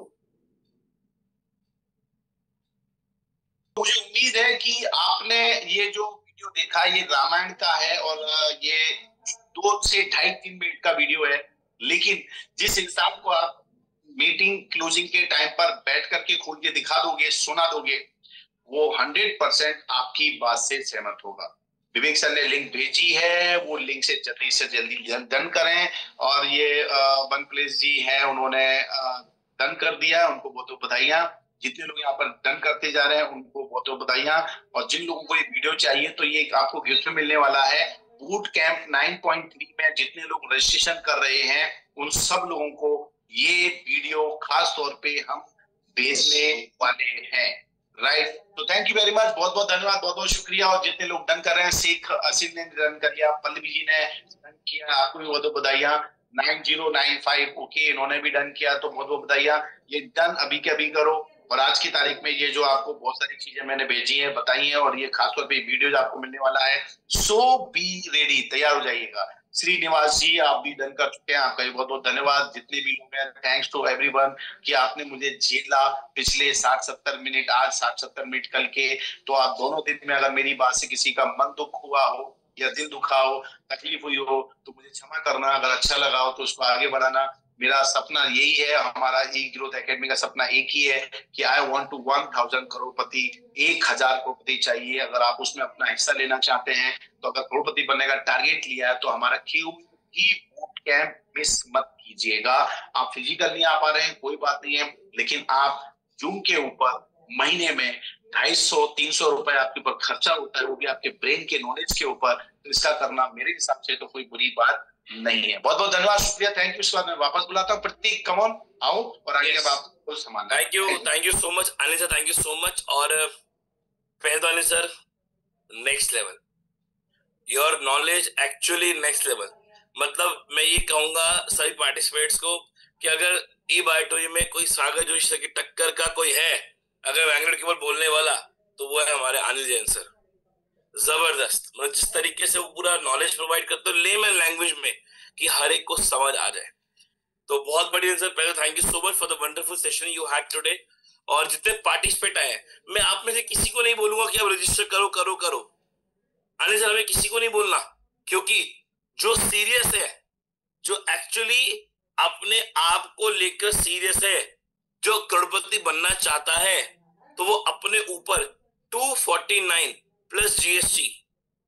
Speaker 1: मुझे उम्मीद है कि आपने ये जो वीडियो देखा ये रामायण का है और ये 2 से 2.5-3 मिनट का वीडियो है, लेकिन जिस इंसान को आप मीटिंग क्लोजिंग के टाइम पर बैठ करके खोल के दिखा दोगे, सुना दोगे, वो 100% आपकी बात से सहमत होगा। विवेक सर ने लिंक भेजी है, वो लिंक से जल्दी डन करें। और ये वन प्लेस जी है, उन्होंने डन कर दिया, उनको बहुत बहुत बधाइयां। जितने लोग यहाँ पर डन करते जा रहे हैं उनको बहुत बहुत बधाइयां। और जिन लोगों को ये वीडियो चाहिए तो ये आपको गिफ्ट में मिलने वाला है। बूट कैंप 9.3 में जितने लोग रजिस्ट्रेशन कर रहे हैं उन सब लोगों को ये वीडियो खास तौर पे हम भेजने वाले हैं। राइट, तो थैंक यू वेरी मच, बहुत बहुत धन्यवाद, बहुत बहुत शुक्रिया। और जितने लोग डन कर रहे हैं, शेख असीम ने डन कर दिया, पल्लवी जी ने डन किया, आपको भी बहुत बहुत बधाइयां। 9095 ओके, इन्होंने भी डन किया, तो बहुत बहुत बधाइयां। ये डन अभी के अभी करो। और आज की तारीख में ये जो आपको बहुत सारी चीजें मैंने भेजी है, बताई है, और ये खासतौर पे वीडियो आपको मिलने वाला है, सो बी रेडी, तैयार हो जाइएगा। श्रीनिवास जी आप भी डन कर चुके हैं, आपका भी बहुत बहुत धन्यवाद। जितने भी लोग हैं, थैंक्स टू एवरीवन कि आपने मुझे झेला पिछले 60-70 मिनट, आज 60-70 मिनट कल के। तो आप दोनों दिन में अगर मेरी बात से किसी का मन दुख हुआ हो या दिल दुखा हो, तकलीफ हुई हो, तो मुझे क्षमा करना। अगर अच्छा लगा हो तो उसको आगे बढ़ाना। मेरा सपना यही है, हमारा ई ग्रोथ एकेडमी का सपना एक ही है कि आई वांट टू 1000 करोड़पति, 1000 करोड़पति चाहिए। अगर आप उसमें अपना हिस्सा लेना चाहते हैं तो अगर करोड़पति बनने का टारगेट लिया है तो हमारा बूट कैंप मिस मत कीजिएगा। आप फिजिकल नहीं आ पा रहे हैं, कोई बात नहीं है, लेकिन आप जूम के ऊपर महीने में 250-300 रुपए आपके ऊपर खर्चा होता है, वो भी आपके ब्रेन के नॉलेज के ऊपर। तो इसका करना मेरे हिसाब से तो कोई बुरी बात नहीं है। बहुत बहुत धन्यवाद, शुक्रिया, थैंक यू। इसके बाद मैं वापस बुलाता हूँ प्रतीक, कम ऑन, आओ और आगे अब आपको सामान।
Speaker 2: Thank you so much Anil sir, thank you so much. और पहलवानी sir, next level, your knowledge actually next level. मतलब मैं ये कहूंगा सभी पार्टिसिपेट्स को कि अगर ई बायोटोरी में कोई सागर जोशी सर की टक्कर का कोई है, अगर वैंगलेट केवल बोलने वाला, तो वो है हमारे अनिल जैन सर। जबरदस्त, मतलब जिस तरीके से वो पूरा नॉलेज प्रोवाइड करते हो लेमन लैंग्वेज में कि हर एक को समझ आ जाए। तो बहुत बढ़िया सर, पहले thank you so much for the wonderful session you had today. और जितने पार्टिसिपेट आए, मैं आप में से किसी को नहीं बोलूंगा कि आप रजिस्टर करो करो करो, अनिल सर हमें किसी को नहीं बोलना, क्योंकि जो सीरियस है, जो एक्चुअली अपने आप को लेकर सीरियस है, जो करोड़पति बनना चाहता है, तो वो अपने ऊपर 249 प्लस जीएसटी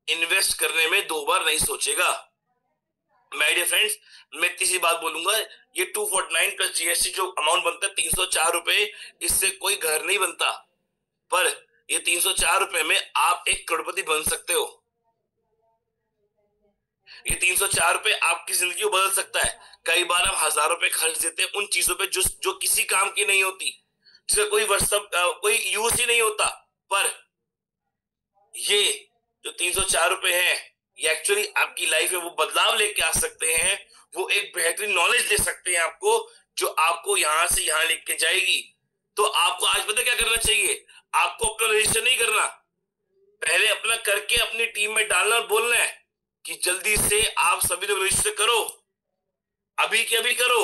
Speaker 2: इन्वेस्ट करने में 2 बार नहीं सोचेगा। माय डियर फ्रेंड्स, मैं किसी बात बोलूंगा, ये 249 प्लस जीएसटी जो अमाउंट बनता है 304 रुपए, इससे कोई घर नहीं बनता, पर ये 304 रुपए में आप एक करोड़पति बन सकते हो। ये 304 रुपए आपकी जिंदगी को बदल सकता है। कई बार हम 1000 रुपए खर्च देते हैं उन चीजों पे जो किसी काम की नहीं होती, जिसका कोई यूज ही नहीं होता, पर ये जो 304 रुपए हैं, ये एक्चुअली आपकी लाइफ में वो बदलाव लेके आ सकते हैं, वो एक बेहतरीन नॉलेज दे सकते हैं आपको, जो आपको यहां से यहां लेके जाएगी। तो आपको आज पता क्या करना चाहिए? आपको अपना रजिस्टर नहीं करना, पहले अपना करके अपनी टीम में डालना और बोलना है कि जल्दी से आप सभी लोग रजिस्टर करो, अभी के अभी करो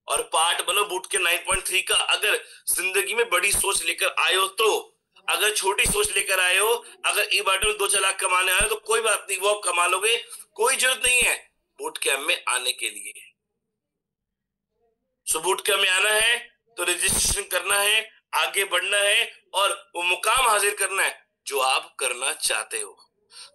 Speaker 2: और पार्ट बनो बूट के 9.3 का। अगर जिंदगी में बड़ी सोच लेकर आए हो तो, अगर छोटी सोच लेकर आए हो, अगर ई बाटो में 2-4 लाख कमाने आए हो तो कोई बात नहीं, वो आप कमा लोगे, कोई जरूरत नहीं है बूट कैंप में आने के लिए। सो बूट कैंप में आना है तो रजिस्ट्रेशन करना है, आगे बढ़ना है और वो मुकाम हासिल करना है जो आप करना चाहते हो।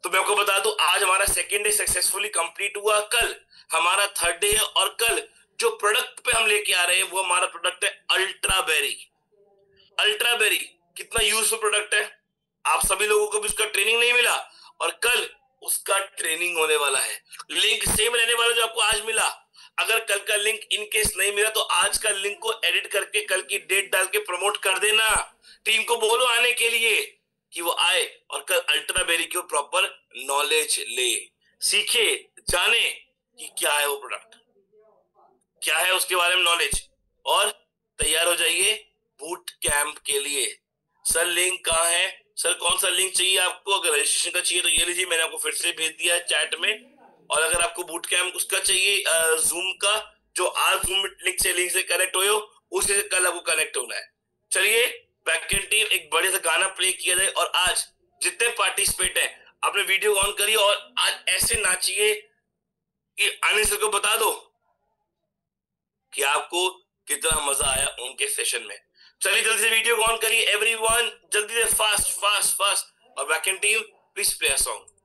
Speaker 2: तो मैं आपको बता दूं, आज हमारा सेकेंड डे सक्सेसफुली कंप्लीट हुआ, कल हमारा थर्ड डे है और कल जो प्रोडक्ट पे हम लेके आ रहे हैं वो हमारा प्रोडक्ट है अल्ट्रा बेरी। अल्ट्रा बेरी कितना यूजफुल प्रोडक्ट है, आप सभी लोगों को भी उसका ट्रेनिंग नहीं मिला और कल उसका ट्रेनिंग होने वाला है। लिंक सेम रहने वाला जो आपको आज मिला। अगर कल का लिंक इन केस नहीं मिला तो आज का लिंक को एडिट करके कल की डेट डाल के प्रमोट कर देना, टीम को बोलो आने के लिए कि वो आए और कल अल्ट्रा बेरी की प्रॉपर नॉलेज ले, सीखे, जाने कि क्या है वो प्रोडक्ट, क्या है उसके बारे में नॉलेज, और तैयार हो जाइए बूट कैंप के लिए। सर लिंक कहाँ है? सर कौन सा लिंक चाहिए आपको? अगर रजिस्ट्रेशन का चाहिए तो ये लीजिए, मैंने आपको फिर से भेज दिया है चैट में। और अगर आपको बूट कैंप उसका चाहिए जूम का, जो आज जूम लिंक से कनेक्ट हो उसी से कल आपको कनेक्ट होना है। चलिए बैकएंड टीम एक बड़े सा गाना प्ले किया जाए और आज जितने पार्टिसिपेट हैं अपने वीडियो ऑन करिए और आज ऐसे नाचिए कि आने से को बता दो कि आपको कितना मजा आया उनके सेशन में। चलिए जल्दी से वीडियो ऑन करिए एवरीवन, जल्दी से फास्ट फास्ट फास्ट। और backend team please play a song.